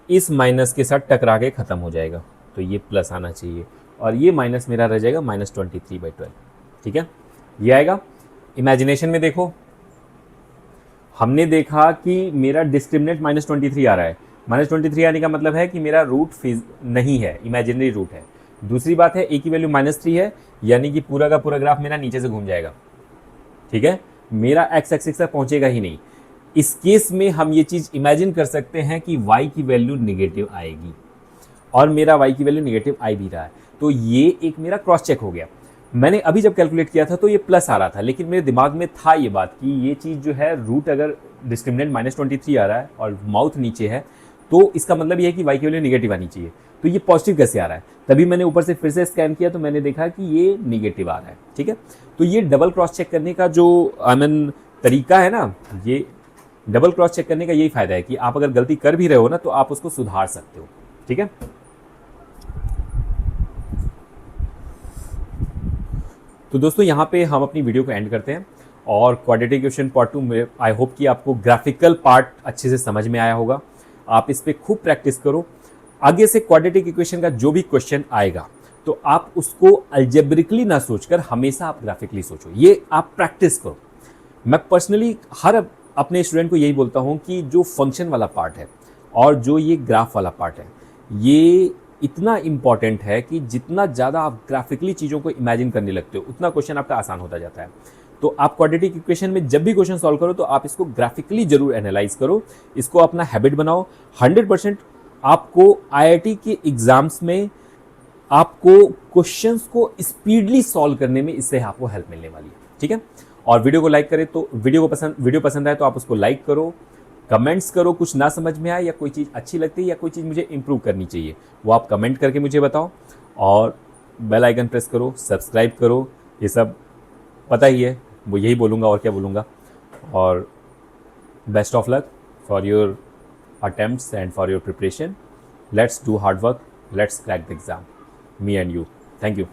इस माइनस के साथ टकरा के ख़त्म हो जाएगा, तो ये प्लस आना चाहिए, और ये माइनस मेरा रह जाएगा -23/12, ठीक है। ये आएगा। इमेजिनेशन में देखो, हमने देखा कि मेरा डिस्क्रिमिनेंट -23 आ रहा है, -23 आने का मतलब है कि मेरा रूट नहीं है, इमेजिनरी रूट है। दूसरी बात है ए की वैल्यू -3 है, यानी कि पूरा का पूरा ग्राफ मेरा नीचे से घूम जाएगा, ठीक है, मेरा एक्स एक्सिस तक पहुंचेगा ही नहीं। इस केस में हम ये चीज़ इमेजिन कर सकते हैं कि y की वैल्यू निगेटिव आएगी, और मेरा y की वैल्यू निगेटिव आ भी रहा है, तो ये एक मेरा क्रॉस चेक हो गया। मैंने अभी जब कैलकुलेट किया था तो ये प्लस आ रहा था, लेकिन मेरे दिमाग में था ये बात कि ये चीज़ जो है रूट अगर डिस्क्रिमिनेंट -23 आ रहा है और माउथ नीचे है, तो इसका मतलब ये है कि y की वैल्यू निगेटिव आनी चाहिए, तो ये पॉजिटिव कैसे आ रहा है। तभी मैंने ऊपर से फिर से स्कैन किया तो मैंने देखा कि ये निगेटिव आ रहा है, ठीक है। तो ये डबल क्रॉस चेक करने का जो तरीका है ना, ये डबल क्रॉस चेक करने का यही फायदा है कि आप अगर गलती कर भी रहे हो ना तो आप उसको सुधार सकते हो, ठीक है। तो दोस्तों यहाँ पे हम अपनी वीडियो को एंड करते हैं, और क्वाड्रेटिक इक्वेशन पार्ट 2 में आई होप कि आपको ग्राफिकल पार्ट अच्छे से समझ में आया होगा। आप इस पे खूब प्रैक्टिस करो, आगे से क्वाड्रेटिक इक्वेशन का जो भी क्वेश्चन आएगा तो आप उसको अलजेब्रिकली ना सोचकर हमेशा आप ग्राफिकली सोचो, ये आप प्रैक्टिस करो। मैं पर्सनली हर अपने स्टूडेंट को यही बोलता हूँ कि जो फंक्शन वाला पार्ट है और जो ये ग्राफ वाला पार्ट है, ये इतना इम्पॉर्टेंट है कि जितना ज़्यादा आप ग्राफिकली चीज़ों को इमेजिन करने लगते हो उतना क्वेश्चन आपका आसान होता जाता है। तो आप क्वाड्रेटिक इक्वेशन में जब भी क्वेश्चन सॉल्व करो तो आप इसको ग्राफिकली जरूर एनालाइज करो, इसको अपना हैबिट बनाओ। 100% आपको आईआईटी के एग्जाम्स में आपको क्वेश्चंस को स्पीडली सॉल्व करने में इससे आपको हेल्प मिलने वाली है, ठीक है। और वीडियो को लाइक करें तो वीडियो पसंद आए तो आप उसको लाइक करो, कमेंट्स करो, कुछ ना समझ में आए या कोई चीज़ अच्छी लगती है या कोई चीज़ मुझे इंप्रूव करनी चाहिए वो आप कमेंट करके मुझे बताओ, और बेल आइकन प्रेस करो, सब्सक्राइब करो, ये सब पता ही है, वो यही बोलूँगा और क्या बोलूँगा। और best of luck for your attempts and for your preparation. Let's do hard work, let's crack the exam, me and you. Thank you.